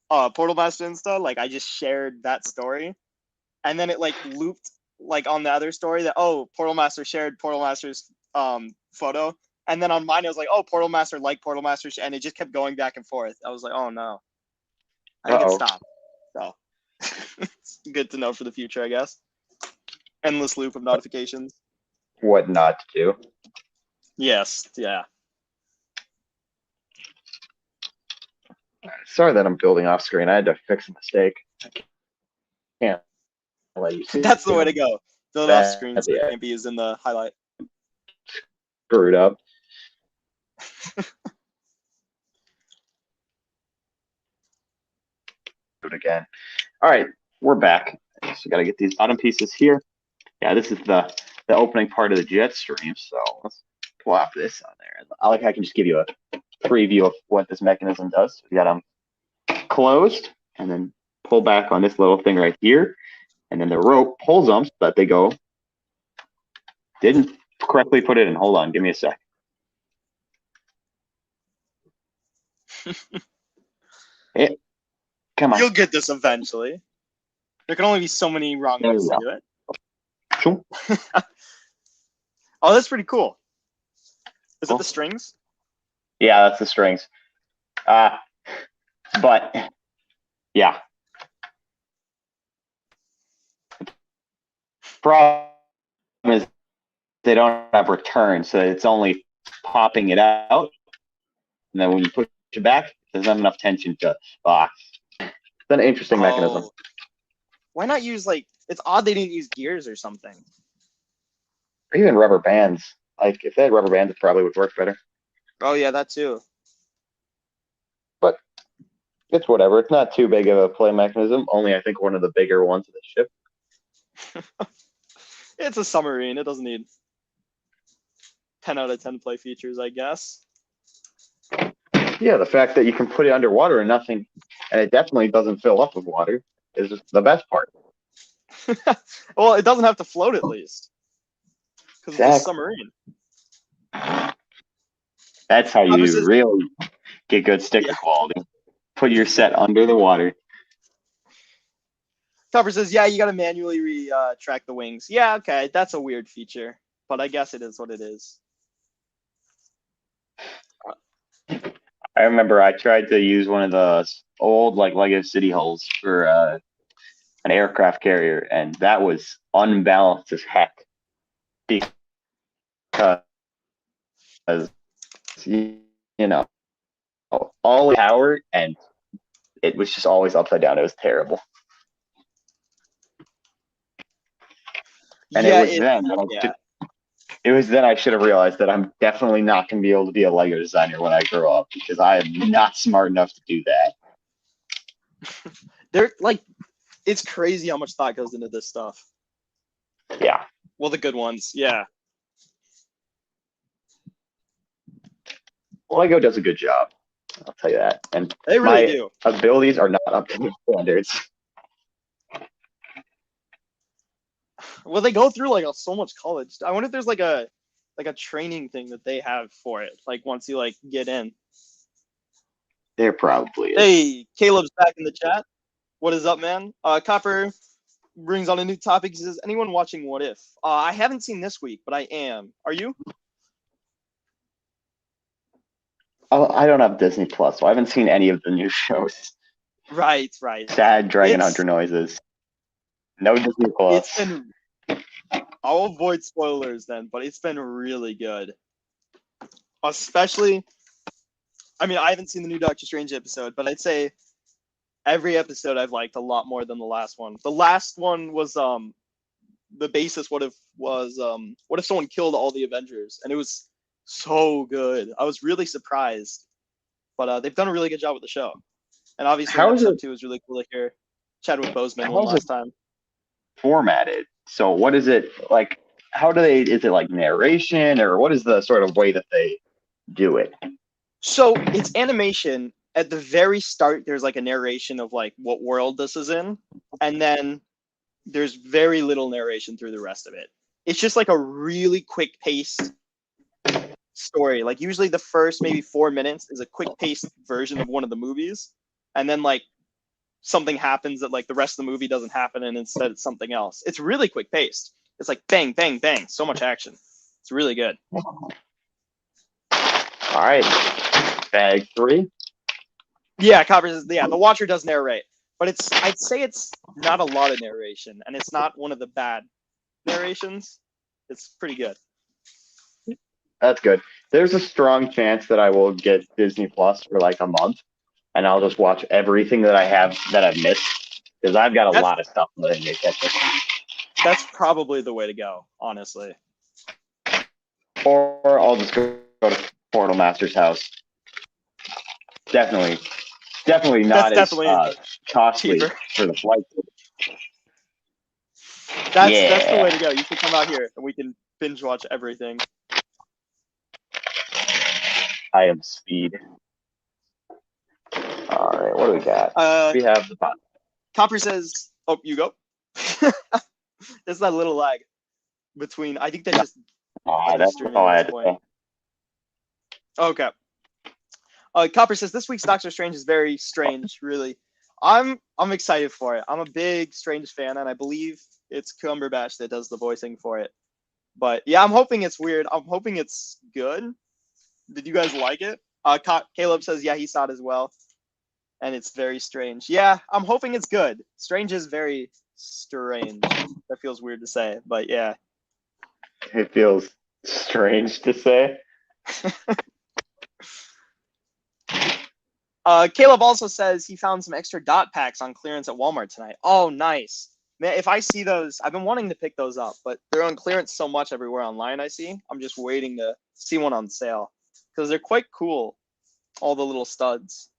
Portal Master Insta, like I just shared that story, and then it like looped like on the other story that Portal Master shared Portal Master's photo, and then on mine it was like Portal Master like Portal Master, and it just kept going back and forth. I was like, oh no, I think it stopped. So it's good to know for the future, I guess. Endless loop of notifications. What not to do? Yes, yeah. Sorry that I'm building off screen. I had to fix a mistake. I can't let you see. That's the way to go. Build off screen so it Yeah. can't be used in the highlight. Screwed up. Do it again. All right, we're back. So got to get these bottom pieces here. Yeah, this is the opening part of the jet stream. So let's plop this on there. I can just give you a preview of what this mechanism does. We got them closed, and then pull back on this little thing right here, and then the rope pulls them so that they go. Didn't correctly put it in. Hold on, give me a sec. Come on. You'll get this eventually. There can only be so many wrong ways to do it. Oh, that's pretty cool. Is it the strings? Yeah, that's the strings. But yeah. Problem is they don't have return, so it's only popping it out. And then when you push it back, there's not enough tension to box. It's an interesting mechanism. Why not use it's odd they didn't use gears or something. Or even rubber bands. Like if they had rubber bands, it probably would work better. Oh yeah, that too. But it's whatever. It's not too big of a play mechanism. Only I think one of the bigger ones of the ship. It's a submarine. It doesn't need 10 out of 10 play features, I guess. Yeah, the fact that you can put it underwater and nothing, and it definitely doesn't fill up with water, is the best part. Well, it doesn't have to float at least. Because it's a submarine. That's how you really get good sticker quality. Put your set under the water. Topper says, yeah, you got to manually retract the wings. Yeah, okay, that's a weird feature, but I guess it is what it is. I remember I tried to use one of the old Lego City hulls for an aircraft carrier, and that was unbalanced as heck because all the power, and it was just always upside down. It was terrible. And it was then I should have realized that I'm definitely not going to be able to be a Lego designer when I grow up because I am not smart enough to do that. It's crazy how much thought goes into this stuff. Yeah. Well, the good ones, yeah. Lego does a good job. I'll tell you that. And they really do. Abilities are not up to the standards. Well, they go through so much college. I wonder if there's a training thing that they have for it. Once you get in. There probably is. Hey, Caleb's back in the chat. What is up, man? Copper brings on a new topic. He says, anyone watching What If? I haven't seen this week, but I am. Are you? I don't have Disney Plus, so I haven't seen any of the new shows. Right. Sad Dragon Hunter noises. No Disney Plus. I'll avoid spoilers then, but it's been really good. Especially, I haven't seen the new Doctor Strange episode, but I'd say every episode I've liked a lot more than the last one. The last one was the basis. What if someone killed all the Avengers, and it was So good. I was really surprised, but they've done a really good job with the show. And obviously, How is episode it? 2 is really cool to hear Chadwick Boseman one How is it last time. formatted? So what is it like? How do they? Is it like narration, or what is the sort of way that they do it? So it's animation. At the very start, there's like a narration of like what world this is in, and then there's very little narration through the rest of it. It's just like a really quick paced story. Like usually the first maybe 4 minutes is a quick paced version of one of the movies, and then like something happens that like the rest of the movie doesn't happen, and instead it's something else. It's really quick paced. It's like bang, bang, bang, so much action. It's really good. All right, bag 3. Yeah, the Watcher does narrate, but I'd say it's not a lot of narration, and it's not one of the bad narrations. It's pretty good. That's good. There's a strong chance that I will get Disney Plus for like a month, and I'll just watch everything that I've missed because I've got a lot of stuff that I need to catch up on. That's probably the way to go, honestly. Or I'll just go to Portal Master's house. Definitely not That's as costly cheaper. for the flight. That's the way to go. You should come out here and we can binge watch everything. I am speed. All right, what do we got? We have the bot. Copper says, "Oh, you go." There's that little lag between. I think that's just. That's all I had to say. Okay. Copper says this week's Doctor Strange is very strange. Really, I'm excited for it. I'm a big Strange fan, and I believe it's Cumberbatch that does the voicing for it. But yeah, I'm hoping it's weird. I'm hoping it's good. Did you guys like it? Caleb says yeah, he saw it as well, and it's very strange. Yeah, I'm hoping it's good. Strange is very strange. That feels weird to say, but yeah. It feels strange to say. Caleb also says he found some extra dot packs on clearance at Walmart tonight. Oh, nice. Man, if I see those, I've been wanting to pick those up, but they're on clearance so much everywhere online I see. I'm just waiting to see one on sale because they're quite cool, all the little studs.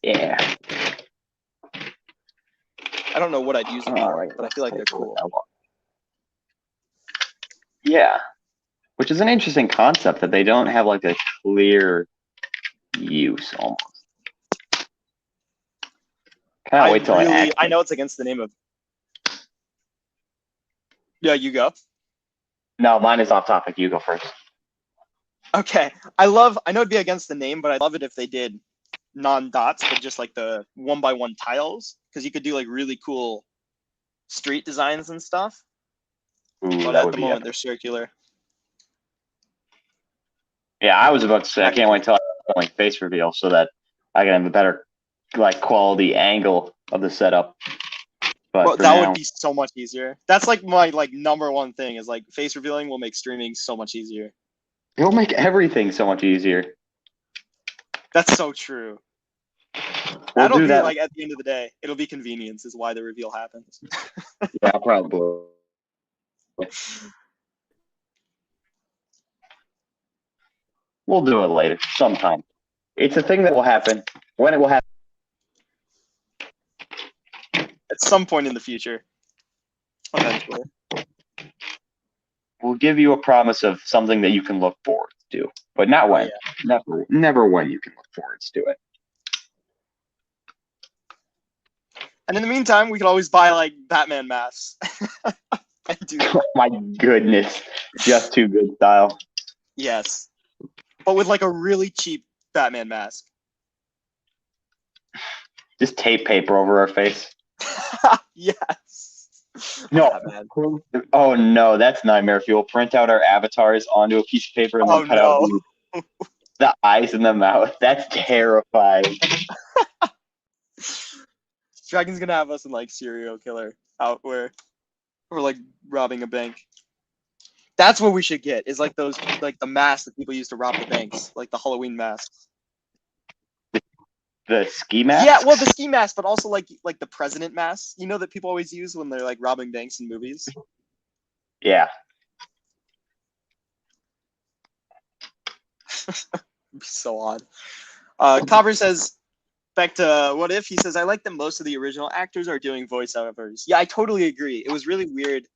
Yeah. I don't know what I'd use them for, but I feel like they're cool. Yeah. Which is an interesting concept that they don't have like a clear use almost. Can't wait till I know it's against the name of. Yeah, you go. No, mine is off topic. You go first. Okay. I know it'd be against the name, but I'd love it if they did non-dots, but just like the 1x1 tiles, because you could do like really cool street designs and stuff. Ooh, but at the moment, they're circular. Yeah, I was about to say I can't wait till I like face reveal so that I can have a better like quality angle of the setup. But that would be so much easier. That's like my number one thing is like face revealing will make streaming so much easier. It'll make everything so much easier. That's so true. That'll be like at the end of the day, it'll be convenience is why the reveal happens. Yeah, probably. We'll do it later, sometime. It's a thing that will happen. When it will happen. At some point in the future. Eventually. We'll give you a promise of something that you can look forward to. But not when. Yeah. Never when you can look forward to it. And in the meantime, we can always buy like Batman masks. Oh my goodness. Just too good style. Yes. But with like a really cheap Batman mask. Just tape paper over our face. Yes. No. Oh no, that's nightmare fuel. Print out our avatars onto a piece of paper and then cut out the eyes and the mouth. That's terrifying. Dragon's gonna have us in like serial killer out where we're like robbing a bank. That's what we should get, is like those like the masks that people use to rob the banks, like the Halloween masks. The ski mask? Yeah, well the ski mask, but also like the president masks, that people always use when they're like robbing banks in movies. Yeah. It'd be so odd. Copper says, back to What If, he says, I like that most of the original actors are doing voiceovers. Yeah, I totally agree. It was really weird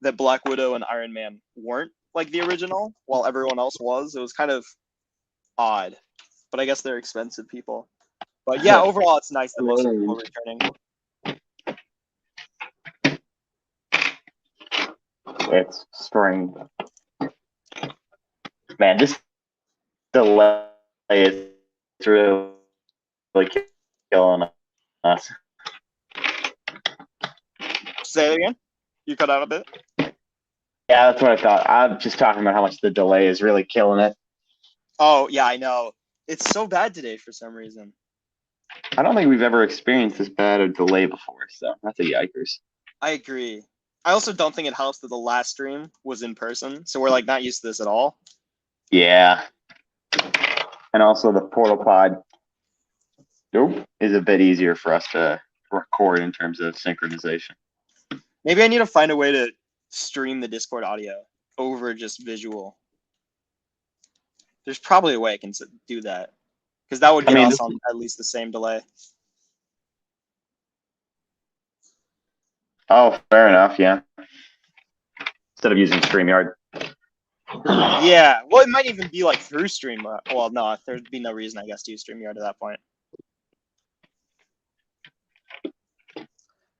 that Black Widow and Iron Man weren't like the original, while everyone else was. It was kind of odd, but I guess they're expensive people. But yeah, overall, it's nice that there's some people returning. It's strange. Man, this delay is really killing us. Say it again. You cut out a bit. Yeah, that's what I thought. I'm just talking about how much the delay is really killing it. Oh yeah, I know. It's so bad today for some reason. I don't think we've ever experienced this bad a delay before, so that's a yikers. I agree. I also don't think it helps that the last stream was in person, so we're like not used to this at all. Yeah. And also the portal pod is a bit easier for us to record in terms of synchronization. Maybe I need to find a way to stream the Discord audio over just visual. There's probably a way I can do that, because that would get us on at least the same delay. Oh, fair enough. Yeah. Instead of using StreamYard. Yeah. Well, it might even be like through Stream. Well, no, there'd be no reason, I guess, to use StreamYard at that point.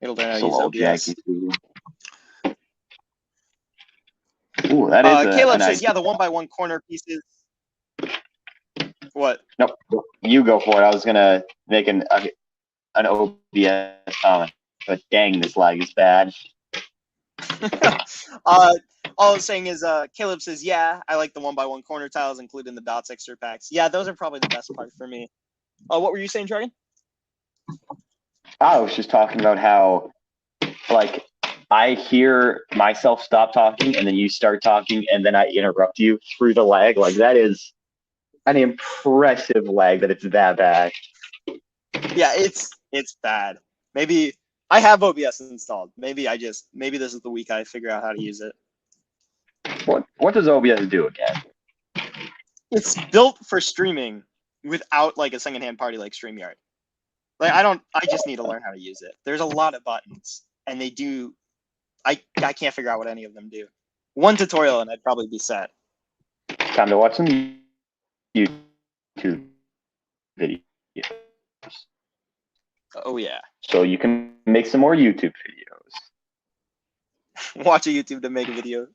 It'll learn how to use OBS. Ooh, that is Caleb says, yeah, the 1x1 corner pieces. What? Nope. You go for it. I was gonna make an OBS comment, but dang, this lag is bad. All I was saying is, Caleb says, yeah, I like the 1x1 corner tiles, including the dots extra packs. Yeah, those are probably the best part for me. What were you saying, Dragon? I was just talking about how, like, I hear myself stop talking, and then you start talking, and then I interrupt you through the lag. Like, that is an impressive lag that it's that bad. Yeah, it's bad. Maybe I have OBS installed. Maybe this is the week I figure out how to use it. What does OBS do again? It's built for streaming without like a secondhand party like StreamYard. Like I just need to learn how to use it. There's a lot of buttons, and they do. I can't figure out what any of them do. One tutorial and I'd probably be set. Time to watch some YouTube videos. Oh yeah. So you can make some more YouTube videos. Watch a YouTube to make a video.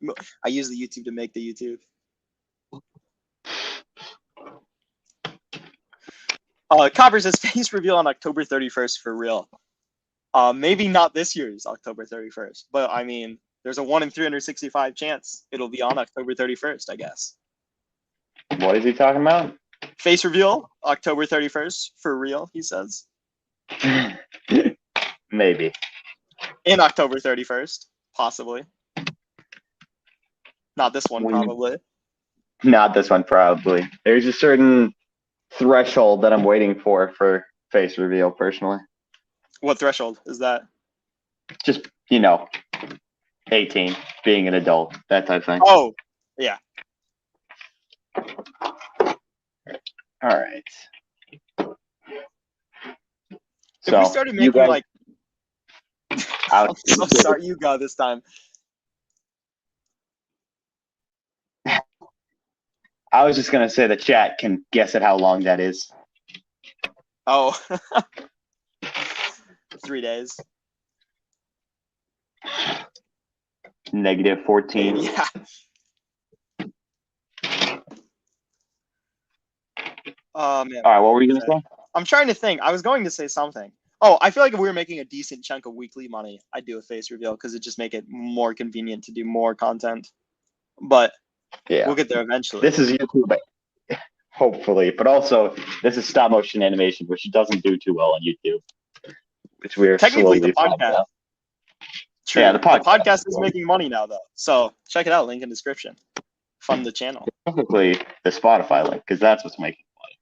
I use the YouTube to make the YouTube. Copper says face reveal on October 31st for real. Maybe not this year's October 31st, but I mean, there's a 1 in 365 chance it'll be on October 31st, I guess. What is he talking about? Face reveal, October 31st for real, he says. Maybe. In October 31st, possibly. Not this one, probably. Not this one, probably. There's a certain threshold that I'm waiting for face reveal, personally. What threshold is that? Just, 18, being an adult, that type of thing. Oh, yeah. All right. If we started making like, I'm so sorry, you go this time. I was just gonna say the chat can guess at how long that is. Oh, 3 days. -14. Yeah. Oh man. All right, what were you gonna say? I'm trying to think. I was going to say something. Oh, I feel like if we were making a decent chunk of weekly money, I'd do a face reveal because it just make it more convenient to do more content. But yeah, we'll get there eventually. This is YouTube, hopefully, but also this is stop motion animation, which doesn't do too well on YouTube. Which we're technically the podcast. True. Yeah, the podcast is making money now, though. So check it out. Link in description. Fund the channel. Technically, the Spotify link, because that's what's making money.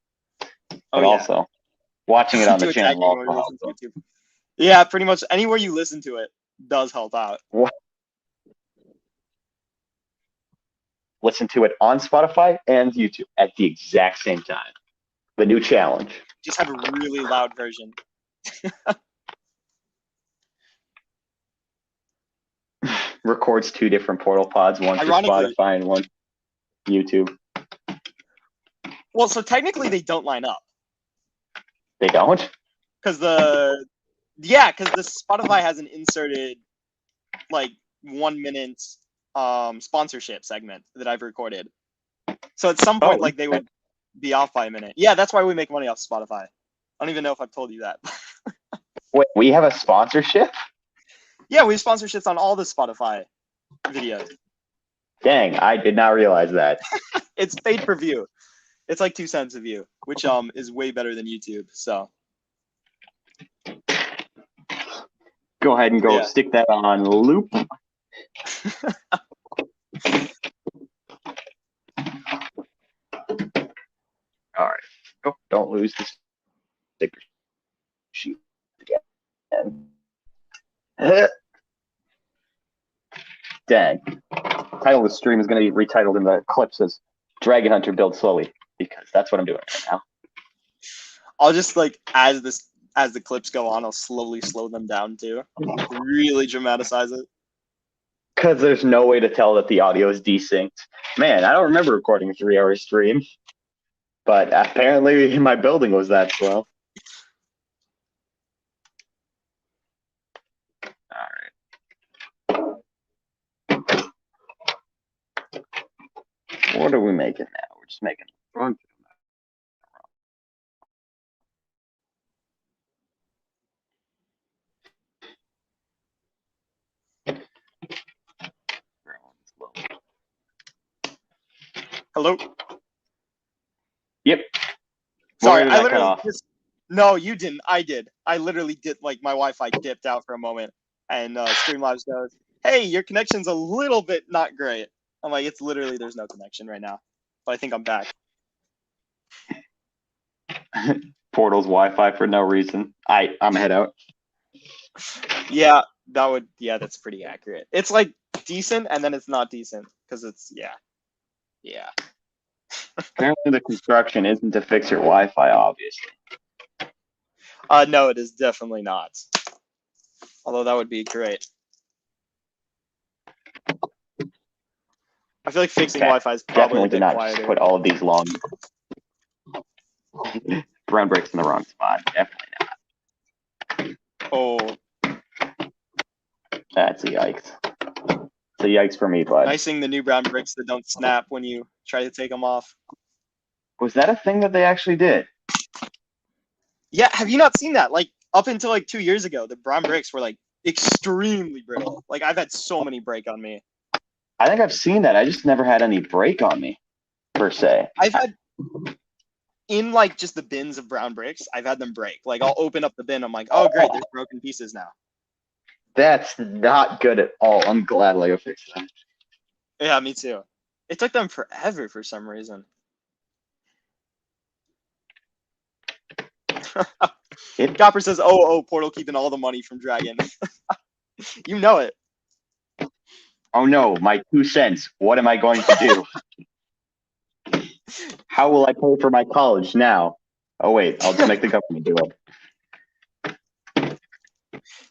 But also, watching it on the channel also helps. Yeah, pretty much anywhere you listen to it does help out. listen to it on Spotify and YouTube at the exact same time. The new challenge. Just have a really loud version. Records 2 different portal pods, one for Ironically, Spotify and one YouTube. well, so technically they don't line up. They don't? Because the Spotify hasn't inserted like 1 minute sponsorship segment that I've recorded. So at some point, like they would be off by a minute. Yeah, that's why we make money off Spotify. I don't even know if I've told you that. Wait, we have a sponsorship? Yeah, we have sponsorships on all the Spotify videos. Dang, I did not realize that. It's paid per view. It's like 2 cents a view, which is way better than YouTube. So go ahead and go stick that on loop. All right. Oh, don't lose the sticker sheet again. Dang. Title of the stream is going to be retitled in the clips as Dragon Hunter Build Slowly, because that's what I'm doing right now. I'll just like as the clips go on, I'll slowly slow them down too. Really dramatize it. Because there's no way to tell that the audio is desynced. Man, I don't remember recording a 3-hour stream, but apparently my building was that slow. All right. What are we making now? We're just making wrong. Hello? Yep. Sorry, I literally no, you didn't. I did. I literally did. Like my Wi-Fi dipped out for a moment, and Streamlabs goes, "Hey, your connection's a little bit not great." I'm like, "It's literally there's no connection right now," but I think I'm back. Portal's Wi-Fi for no reason. I'm head out. Yeah, that's pretty accurate. It's like decent, and then it's not decent because it's yeah. Apparently, the construction isn't to fix your Wi-Fi, obviously. No, it is definitely not. Although that would be great. I feel like fixing Wi-Fi is probably definitely did not just put all of these long brown bricks in the wrong spot. Definitely not. Oh, that's a yikes. It's a yikes for me, bud. Nice seeing the new brown bricks that don't snap when you try to take them off. Was that a thing that they actually did? Yeah, have you not seen that? Like up until like 2 years ago, the brown bricks were like extremely brittle. Like I've had so many break on me. I think I've seen that. I just never had any break on me, per se. I've had in like just the bins of brown bricks, I've had them break. Like I'll open up the bin, I'm like, oh great, there's broken pieces now. That's not good at all. I'm glad Lego fixed that. Yeah, me too. It took them forever for some reason. Gopper says, oh, Portal keeping all the money from Dragon. You know it. Oh no, my 2 cents. What am I going to do? How will I pay for my college now? Oh wait, I'll just make the government do it.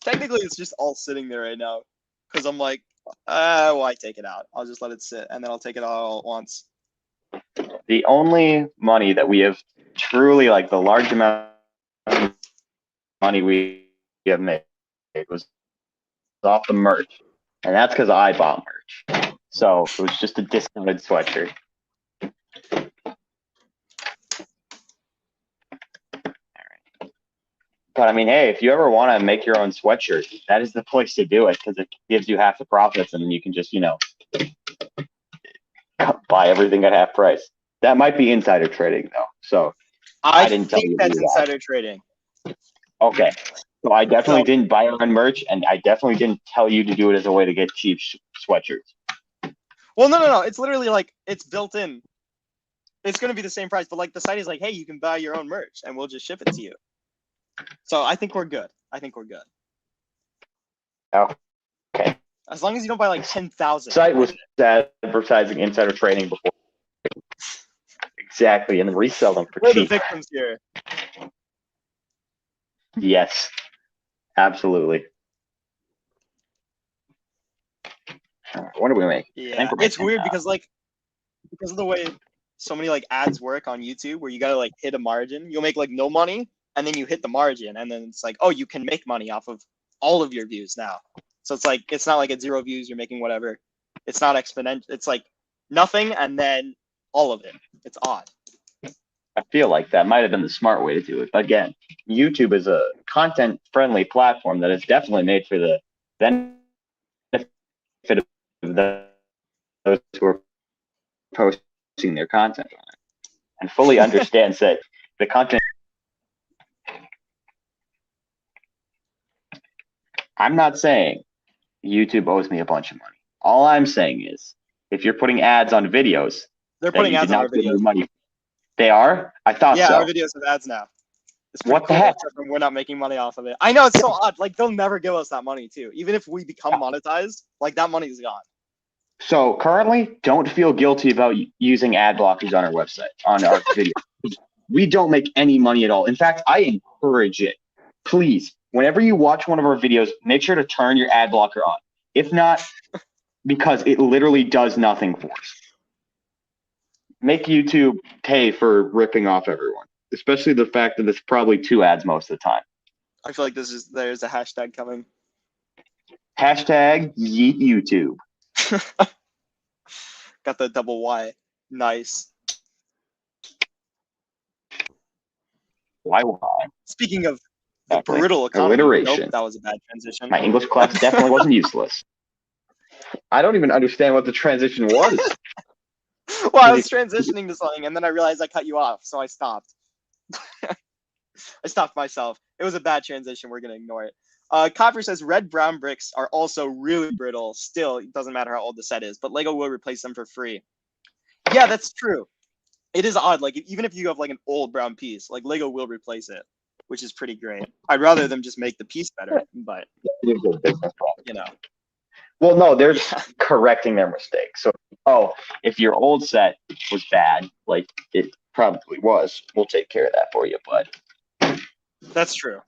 Technically, it's just all sitting there right now. Because I'm like, why take it out? I'll just let it sit, and then I'll take it all at once. The only money that we have truly, like the large amount of money we have made was off the merch. And that's because I bought merch. So it was just a discounted sweatshirt. But I mean, hey, if you ever want to make your own sweatshirt, that is the place to do it because it gives you half the profits and then you can just, buy everything at half price. That might be insider trading though. So I didn't tell you that's insider trading. Okay. So I definitely didn't buy our own merch, and I definitely didn't tell you to do it as a way to get cheap sweatshirts. Well, no. It's literally like it's built in. It's going to be the same price, but like the site is like, hey, you can buy your own merch, and we'll just ship it to you. So I think we're good. Okay. As long as you don't buy like 10,000. Site was advertising insider trading before. Exactly, and then resell them for We're the cheap. victims here. Yes, absolutely. What do we make? Yeah, it's weird because of the way so many like ads work on YouTube, where you gotta like hit a margin. You'll make like no money, and then you hit the margin, and then it's like, oh, you can make money off of all of your views now. So it's like it's not like at 0 views you're making whatever. It's not exponential. It's like nothing and then all of it. It's odd. I feel like that might have been the smart way to do it. Again, YouTube is a content-friendly platform that is definitely made for the benefit of those who are posting their content on it, and fully understands that the content. I'm not saying YouTube owes me a bunch of money. All I'm saying is, if you're putting ads on videos, They're that putting you ads did on our not give me videos. money. They are? I thought Yeah, so. our videos have ads now. It's pretty What the cool, heck? except for we're not making money off of it. I know, it's so odd. Like they'll never give us that money too. Even if we become monetized, like that money is gone. So currently, don't feel guilty about using ad blockers on our website, on our video. We don't make any money at all. In fact, I encourage it. Please, whenever you watch one of our videos, make sure to turn your ad blocker on. If not, because it literally does nothing for us. Make YouTube pay for ripping off everyone, especially the fact that it's probably 2 ads most of the time. I feel like there's a hashtag coming. Hashtag yeet YouTube. Got the double Y. Nice. Why? Speaking of the Exactly. brittle economy. Alliteration. Nope, that was a bad transition. My English class definitely wasn't useless. I don't even understand what the transition was. Well, I was transitioning to something, and then I realized I cut you off, so I stopped. I stopped myself. It was a bad transition. We're gonna ignore it. Copper says red brown bricks are also really brittle. Still, it doesn't matter how old the set is, but Lego will replace them for free. Yeah, that's true. It is odd. Like even if you have like an old brown piece, like Lego will replace it, which is pretty great. I'd rather them just make the piece better, but you know. Well, no, they're correcting their mistakes. So, if your old set was bad, like it probably was, we'll take care of that for you, bud. That's true.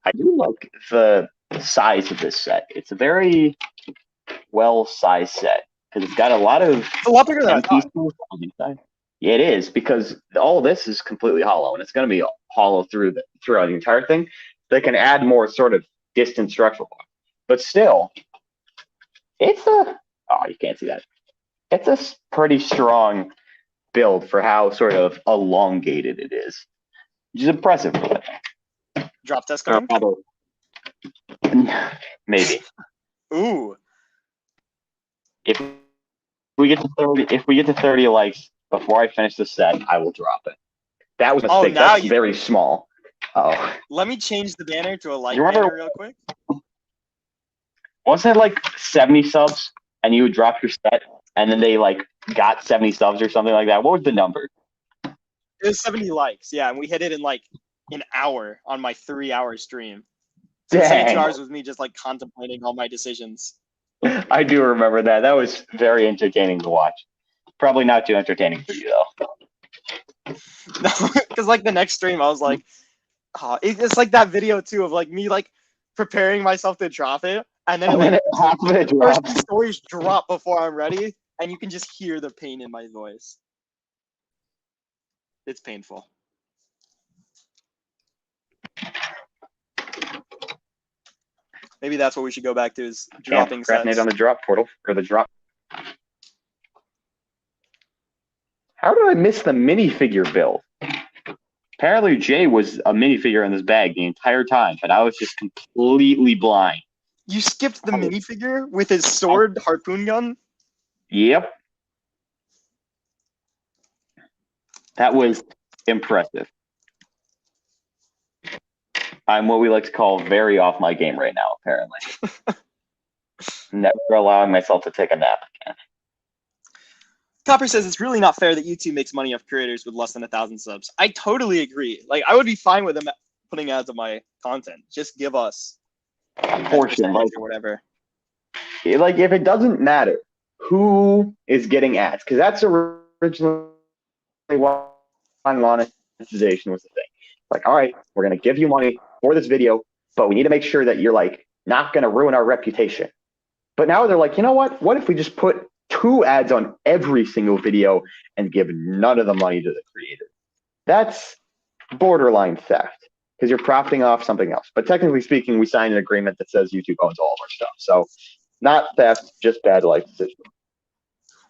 I do like the size of this set. It's a very well-sized set because it's got a lot of It's a lot bigger than I thought. pieces on the inside. Yeah, it is, because all this is completely hollow, and it's going to be hollow throughout the entire thing. They can add more sort of distant structural block, but still, it's you can't see that. It's a pretty strong build for how sort of elongated it is, which is impressive. Drop test coming? Maybe. Ooh. If we get to 30 likes before I finish the set, I will drop it. That was a mistake. That's very small. Oh. Let me change the banner to a light banner real quick. Wasn't it like 70 subs and you would drop your set and then they like got 70 subs or something like that? What was the number? It was 70 likes, yeah, and we hit it in like an hour on my 3-hour stream. So it's like 2 hours with me just like contemplating all my decisions. I do remember that. That was very entertaining to watch. Probably not too entertaining for you though. No, because like the next stream I was like, it's like that video too of like me like preparing myself to drop it, and then the first 2 stories drop before I'm ready, and you can just hear the pain in my voice. It's painful. Maybe that's what we should go back to, is dropping sets. On the drop portal, or the drop. How did I miss the minifigure build? Apparently Jay was a minifigure in this bag the entire time, but I was just completely blind. You skipped the minifigure with his sword harpoon gun? Yep. That was impressive. I'm what we like to call very off my game right now, apparently. Never allowing myself to take a nap again. Copper says it's really not fair that YouTube makes money off creators with less than 1,000 subs. I totally agree. Like, I would be fine with them putting ads on my content. Just give us a portion, or whatever. like if it doesn't matter who is getting ads, because that's originally why monetization was the thing. Like, all right, we're gonna give you money for this video, but we need to make sure that you're like not gonna ruin our reputation. But now they're like, you know what? What if we just put 2 ads on every single video and give none of the money to the creator? That's borderline theft because you're profiting off something else. But technically speaking, we signed an agreement that says YouTube owns all of our stuff. So not theft, just bad life decision.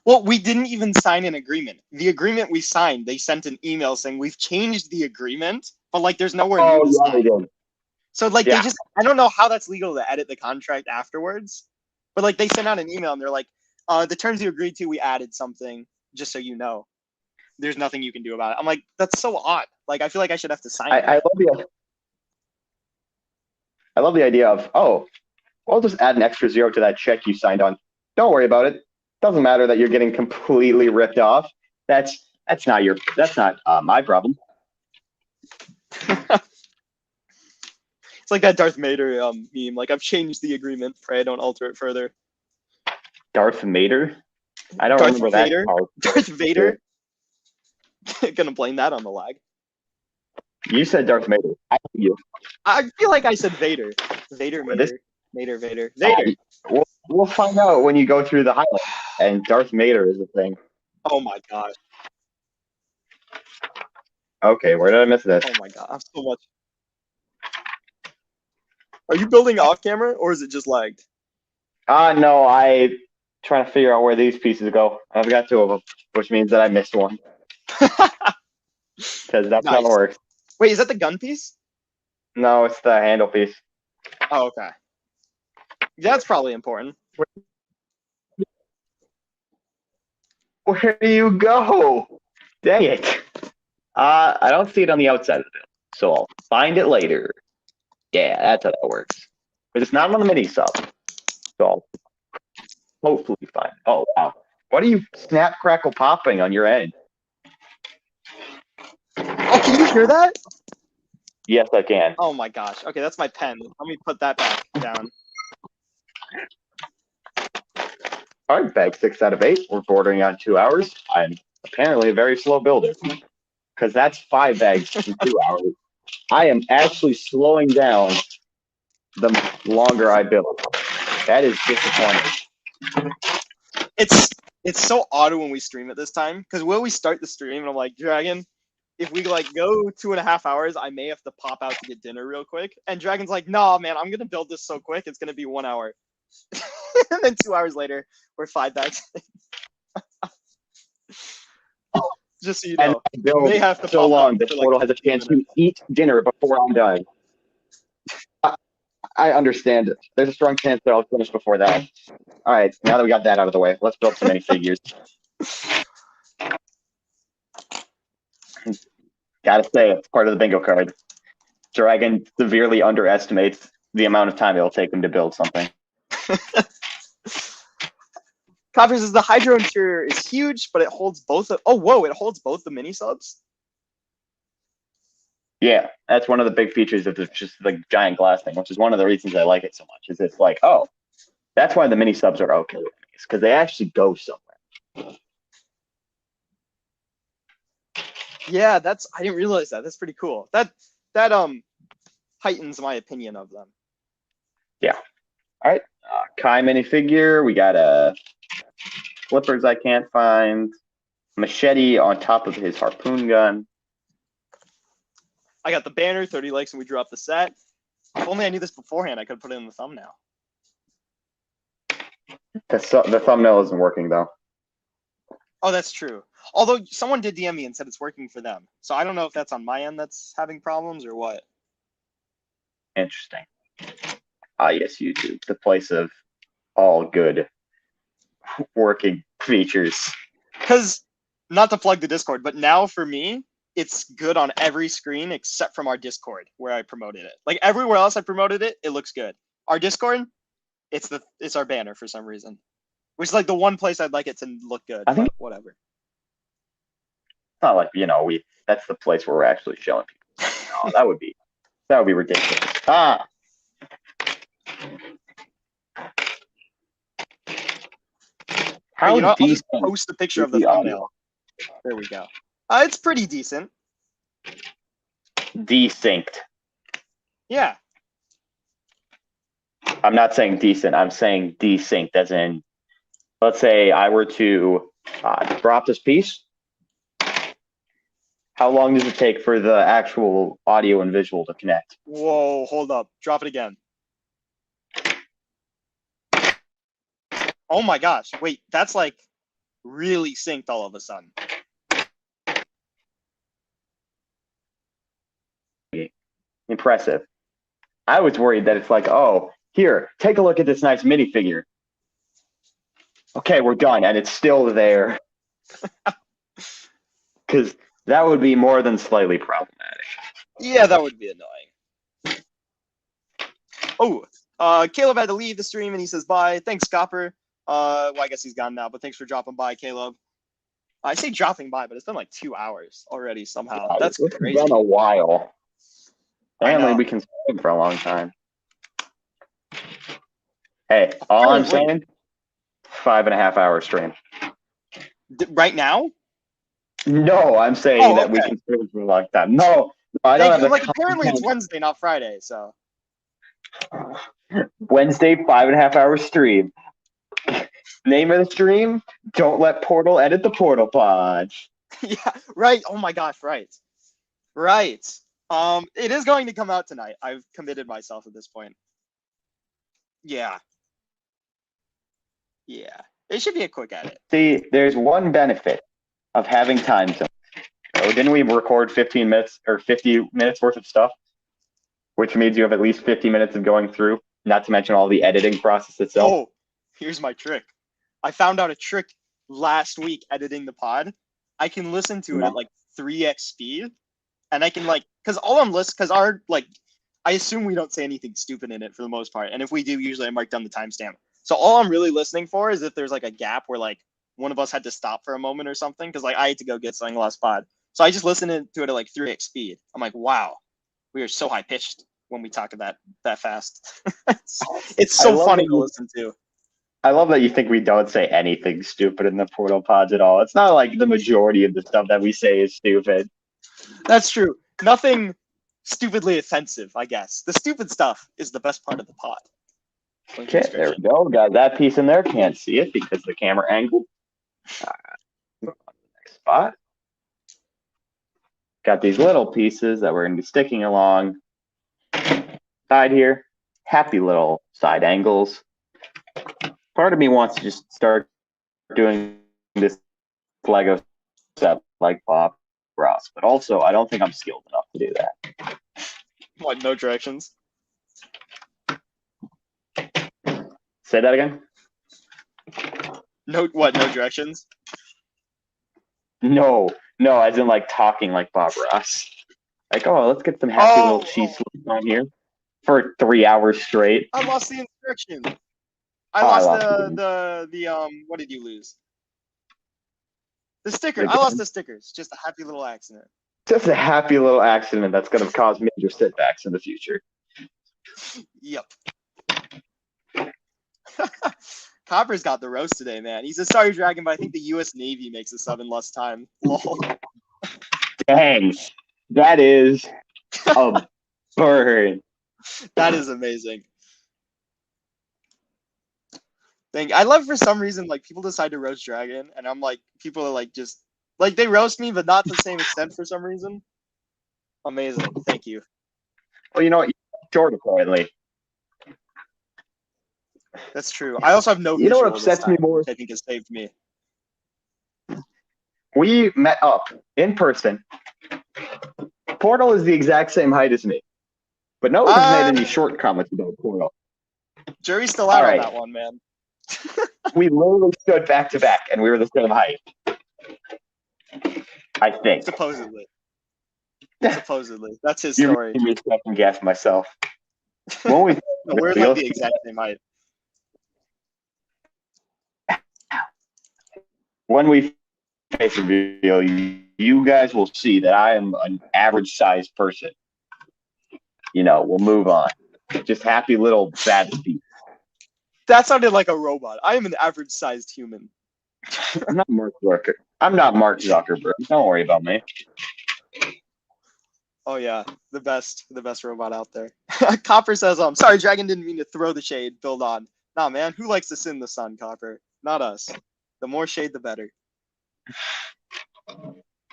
Well, we didn't even sign an agreement. The agreement we signed, they sent an email saying we've changed the agreement, but like there's nowhere new to sign. They did. So like they just, I don't know how that's legal to edit the contract afterwards, but like they sent out an email and they're like, the terms you agreed to, we added something, just so you know. There's nothing you can do about it. I'm like, that's so odd. Like I feel like I should have to sign it. I love the idea of, oh, I'll just add an extra 0 to that check you signed on. Don't worry about it. Doesn't matter that you're getting completely ripped off. That's not my problem. It's like that Darth Vader meme. Like I've changed the agreement. Pray I don't alter it further. Darth Vader? I don't remember that part. Darth Vader. Gonna blame that on the lag. You said Darth Vader. I feel like I said Vader. Vader. We'll find out when you go through the highlights. And Darth Vader is a thing. Oh my gosh. Okay, where did I miss this? Oh my god, I'm so much. Are you building off camera or is it just lagged? No, I trying to figure out where these pieces go. I've got 2 of them, which means that I missed one. Because that's how it works. Wait, is that the gun piece? No, it's the handle piece. Oh, okay. That's probably important. Where do you go? Dang it. I don't see it on the outside of it, so I'll find it later. Yeah, that's how that works. But it's not on the mini sub, so I'll hopefully find it. Oh, wow. What are you snap, crackle, popping on your end? Oh, can you hear that? Yes, I can. Oh my gosh. Okay, that's my pen. Let me put that back down. All right, bag 6 out of 8. We're bordering on 2 hours. I'm apparently a very slow builder because that's 5 bags in 2 hours. I am actually slowing down the longer I build. That is disappointing. It's so odd when we stream at this time because when we start the stream and I'm like, Dragon, if we like go 2.5 hours, I may have to pop out to get dinner real quick. And Dragon's like, nah, man, I'm gonna build this so quick, it's gonna be 1 hour. And then 2 hours later, we're 5 bags. Just so you know, they have to so long that Portal has a chance to eat dinner before I'm done. I understand it. There's a strong chance that I'll finish before that. All right, now that we got that out of the way, let's build some minifigures. Gotta say, it's part of the bingo card. Dragon severely underestimates the amount of time it'll take him to build something. Copper says the Hydro interior is huge, but it holds both. It holds both the mini subs. Yeah, that's one of the big features of just the giant glass thing, which is one of the reasons I like it so much. Is it's like, oh, that's why the mini subs are okay with these because they actually go somewhere. Yeah, I didn't realize that. That's pretty cool. That heightens my opinion of them. Yeah. All right, Kai minifigure. We got a flippers I can't find. Machete on top of his harpoon gun. I got the banner, 30 likes, and we dropped the set. If only I knew this beforehand, I could have put it in the thumbnail. The thumbnail isn't working, though. Oh, that's true. Although someone did DM me and said it's working for them. So I don't know if that's on my end that's having problems or what. Interesting. Yes, YouTube, the place of all good working features. Because, not to plug the Discord, but now for me, it's good on every screen except from our Discord where I promoted it. Like everywhere else I promoted it, it looks good. Our Discord, it's our banner for some reason, which is like the one place I'd like it to look good. I think whatever. It's not like that's the place where we're actually showing people. No, that would be ridiculous. How you know what? I'll just decent post a picture is of the the thumbnail. audio? There we go. It's pretty decent. Desynced. Yeah. I'm not saying decent. I'm saying desynced, as in, let's say I were to drop this piece. How long does it take for the actual audio and visual to connect? Whoa, hold up. Drop it again. Oh my gosh. Wait, that's like really synced all of a sudden. Impressive. I was worried that it's like, oh, here, take a look at this nice minifigure. Okay, we're done, and it's still there. Because that would be more than slightly problematic. Yeah, that would be annoying. Oh, Caleb had to leave the stream and he says bye. Thanks, Copper. Well, I guess he's gone now, but thanks for dropping by, Caleb. I say dropping by, but it's been like 2 hours already somehow. That's It's crazy. been a while. I Apparently, know. we can stream for a long time. Hey, all I'm saying, 5.5 hour stream. Right now? No, I'm saying that we okay. can stream for a long time. No, I don't Thank have you. the Like, apparently it's content. Wednesday, not Friday, so. Wednesday, 5.5 hour stream. Name of the stream: Don't let Portal edit the Portal Pod. Yeah, right. Oh my gosh, right. Right. It is going to come out tonight. I've committed myself at this point. Yeah. Yeah. It should be a quick edit. See, there's one benefit of having time zones. So didn't we record 15 minutes or 50 minutes worth of stuff? Which means you have at least 50 minutes of going through, not to mention all the editing process itself. Oh, here's my trick. I found out a trick last week editing the pod. I can listen to it at like 3x speed, and I can like, because all I'm listening, because our like, I assume we don't say anything stupid in it for the most part, and if we do, usually I mark down the timestamp. So all I'm really listening for is if there's like a gap where like one of us had to stop for a moment or something, because like I had to go get something last pod. So I just listened to it at like 3x speed. I'm like, wow, we are so high pitched when we talk that fast. it's so funny to listen to. I love that you think we don't say anything stupid in the Portal Pods at all. It's not like the majority of the stuff that we say is stupid. That's true. Nothing stupidly offensive, I guess. The stupid stuff is the best part of the pod. Okay, there we go. Got that piece in there. Can't see it because the camera angle. Next spot. Got these little pieces that we're going to be sticking along side here. Happy little side angles. Part of me wants to just start doing this Lego set like Bob Ross, but also I don't think I'm skilled enough to do that. What, no directions? Say that again? No directions? No, as in like talking like Bob Ross. Like, oh, let's get some happy little cheese on here for 3 hours straight. I lost the instructions. I lost the what did you lose? The sticker. I lost the stickers. Just a happy little accident. Just a happy little accident that's going to cause major setbacks in the future. Yep. Copper's got the roast today, man. He says, sorry, Dragon, but I think the U.S. Navy makes a sub in less time. Lol. Dang. That is a burn. That is amazing. I love for some reason, like, people decide to roast Dragon, and I'm like, people are like, just, like, they roast me, but not to the same extent for some reason. Amazing. Thank you. Well, you know what? Short apparently. That's true. I also have no You know what visual upsets this time, me more? which I think has saved me. We met up in person. Portal is the exact same height as me. But no one has made any short comments about Portal. Jury's still out on that one, man. We literally stood back to back, and we were the same height. I think. Supposedly. Supposedly. That's his story. You're making me second guess myself. When we no, we're like the exact same height. When we face reveal, you guys will see that I am an average sized person. You know, we'll move on. Just happy little bad speed. That sounded like a robot. I am an average sized human. I'm not Mark Zuckerberg. I'm not Mark Zuckerberg. Don't worry about me. Oh yeah, the best robot out there. Copper says, sorry, Dragon didn't mean to throw the shade. Build on. Nah, man, who likes to sit in the sun, Copper? Not us. The more shade, the better.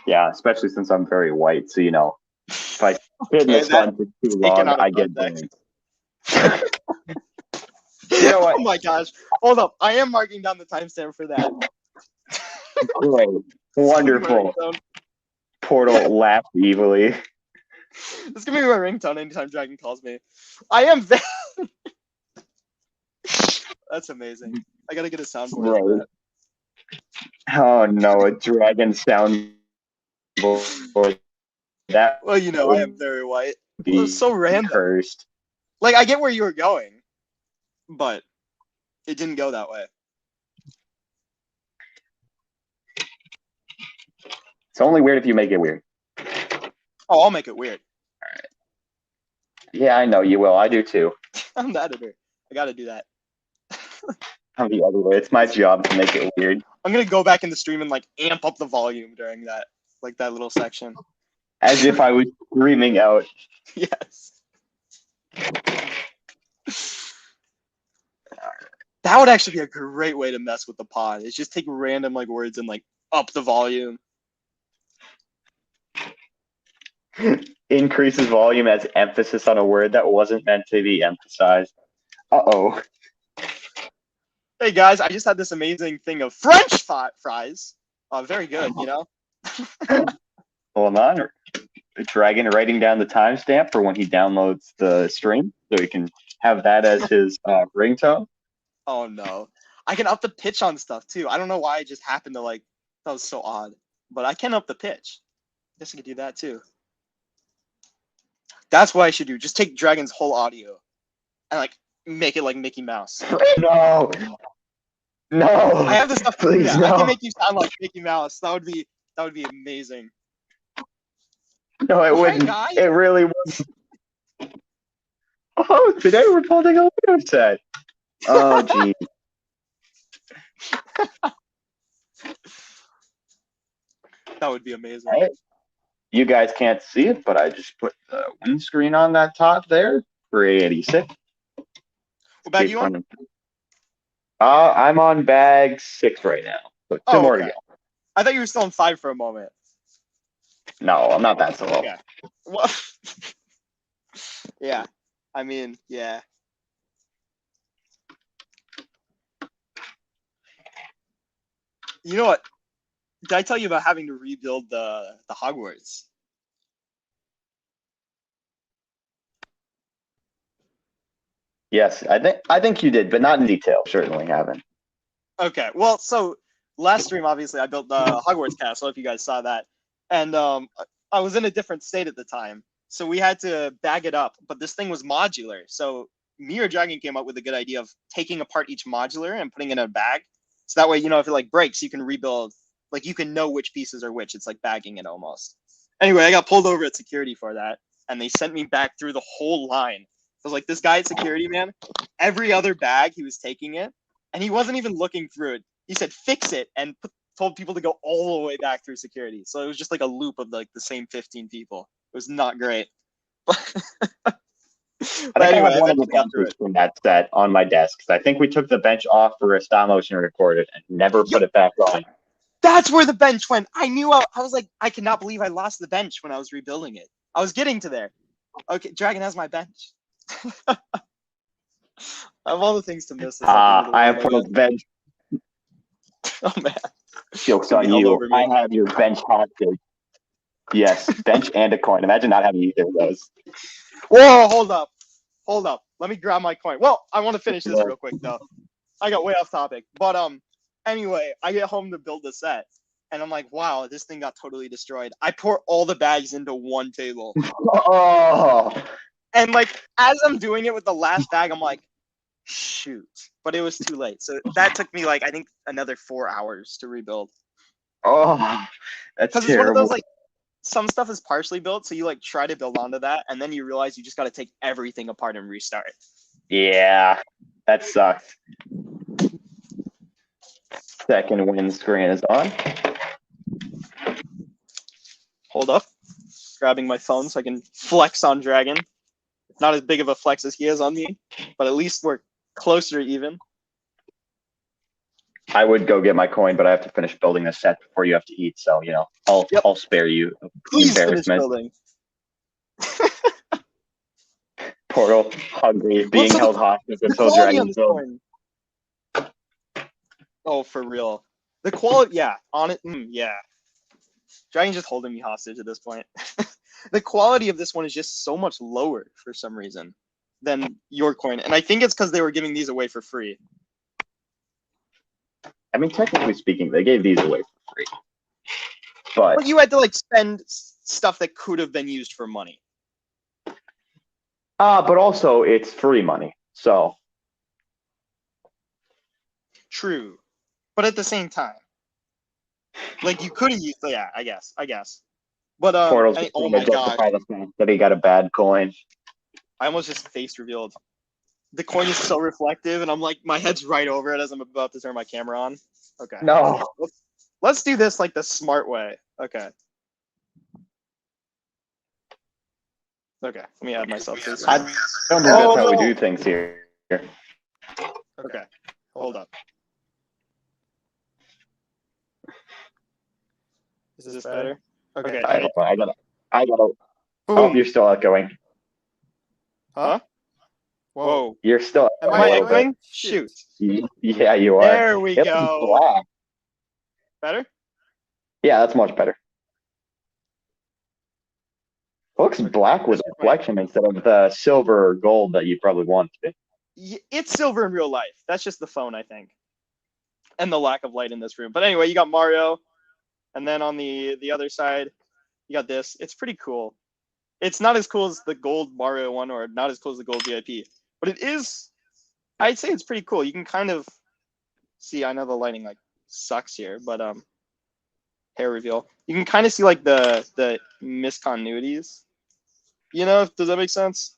Yeah, especially since I'm very white. So if I sit in the sun for too Taken long, out of I get context. burned. You know what? Oh my gosh. Hold up. I am marking down the timestamp for that. Great. Wonderful. Portal laughed evilly. This gonna be my ringtone anytime Dragon calls me. I am very... That's amazing. I gotta get a soundboard for that. Oh no, a dragon soundboard. That Well, I am very white. It was so random. Cursed. Like, I get where you were going, but it didn't go that way. It's only weird if you make it weird. Oh, I'll make it weird. All right. Yeah, I know you will. I do too. I'm the editor. I gotta do that. I'm the other way. It's my job to make it weird. I'm gonna go back in the stream and amp up the volume during that, that little section. As if I was screaming out. Yes. That would actually be a great way to mess with the pod. Is just take random words and up the volume. Increases volume as emphasis on a word that wasn't meant to be emphasized. Uh-oh. Hey guys, I just had this amazing thing of French fries. Very good, Hold on. Dragon writing down the timestamp for when he downloads the stream, so he can have that as his ringtone. Oh no. I can up the pitch on stuff too. I don't know why it just happened to that was so odd. But I can up the pitch. I guess I could do that too. That's what I should do. Just take Dragon's whole audio and make it like Mickey Mouse. No. I have the stuff to do that. No. I can make you sound like Mickey Mouse. That would be amazing. No, it wouldn't. Guys. It really wouldn't. Oh, today we're building a Lego set. Oh, geez. That would be amazing. Right. You guys can't see it, but I just put the windscreen on that top there for 86. What bag you on? I'm on bag 6 right now. So two more to go. I thought you were still on 5 for a moment. No, I'm not that slow. Okay. Well, yeah. I mean, yeah. You know what? Did I tell you about having to rebuild the Hogwarts? Yes, I think you did, but not in detail. Certainly haven't. Okay. Well, so last stream, obviously, I built the Hogwarts castle, if you guys saw that. And I was in a different state at the time. So we had to bag it up. But this thing was modular. So me or Dragon came up with a good idea of taking apart each modular and putting it in a bag. So that way, if it breaks, you can rebuild. You can know which pieces are which. It's like bagging it almost. Anyway, I got pulled over at security for that. And they sent me back through the whole line. I was like, this guy at security, man, every other bag, he was taking it. And he wasn't even looking through it. He said, fix it, and told people to go all the way back through security. So it was just a loop of the same 15 people. It was not great. But anyway, I have one of the benches from that set on my desk. I think we took the bench off for a stop motion record it and never put it back on. That's where the bench went. I knew. I was like, I cannot believe I lost the bench when I was rebuilding it. I was getting to there. Okay, Dragon has my bench. I have all the things to miss. I have put a bench. Oh man. Joke's on you. I have your bench hostage. Yes, bench and a coin. Imagine not having either of those. Whoa, hold up. Let me grab my coin. Well, I want to finish this real quick though. I got way off topic. But anyway, I get home to build the set. And I'm like, wow, this thing got totally destroyed. I pour all the bags into one table. Oh. And as I'm doing it with the last bag, I'm like, shoot. But it was too late. So that took me I think another 4 hours to rebuild. Oh, that's terrible. Because it's one of those some stuff is partially built, so you try to build onto that, and then you realize you just got to take everything apart and restart. Yeah, that sucks. Second win screen is on. Hold up. Grabbing my phone so I can flex on Dragon. Not as big of a flex as he is on me, but at least we're closer to even. I would go get my coin, but I have to finish building this set before you have to eat. So, I'll spare you the Please finish embarrassment. building. Portal, hungry, being What's held hostage the until quality on Dragon's this build. coin? Oh, for real. The quality, yeah, on it, yeah. Dragon's just holding me hostage at this point. The quality of this one is just so much lower for some reason than your coin, and I think it's because they were giving these away for free. I mean, technically speaking, they gave these away for free. But you had to like spend stuff that could have been used for money. but also it's free money. So True. But at the same time, like you could have used, yeah, I guess. But Portal's oh my god, justify the fact that he got a bad coin. I almost just face revealed. The coin is so reflective, and I'm like, my head's right over it as I'm about to turn my camera on. Okay. No. Let's do this like the smart way. Okay. Okay. Let me add myself to this. I don't think that's how we do things here. Okay. Hold up. Is this better? Okay. I gotta. Boom. Oh, you're still outgoing. Huh? Whoa. You're still. Am I echoing? Shoot. Yeah, you are. There we It go. looks black. Better? Yeah, that's much better. It looks black with reflection instead of the silver or gold that you probably want to be. It's silver in real life. That's just the phone, I think. And the lack of light in this room. But anyway, you got Mario. And then on the other side, you got this. It's pretty cool. It's not as cool as the gold Mario one or not as cool as the gold VIP. But it is, I'd say it's pretty cool. You can kind of see, I know the lighting like sucks here, but hair reveal. You can kind of see like the miscontinuities. Does that make sense?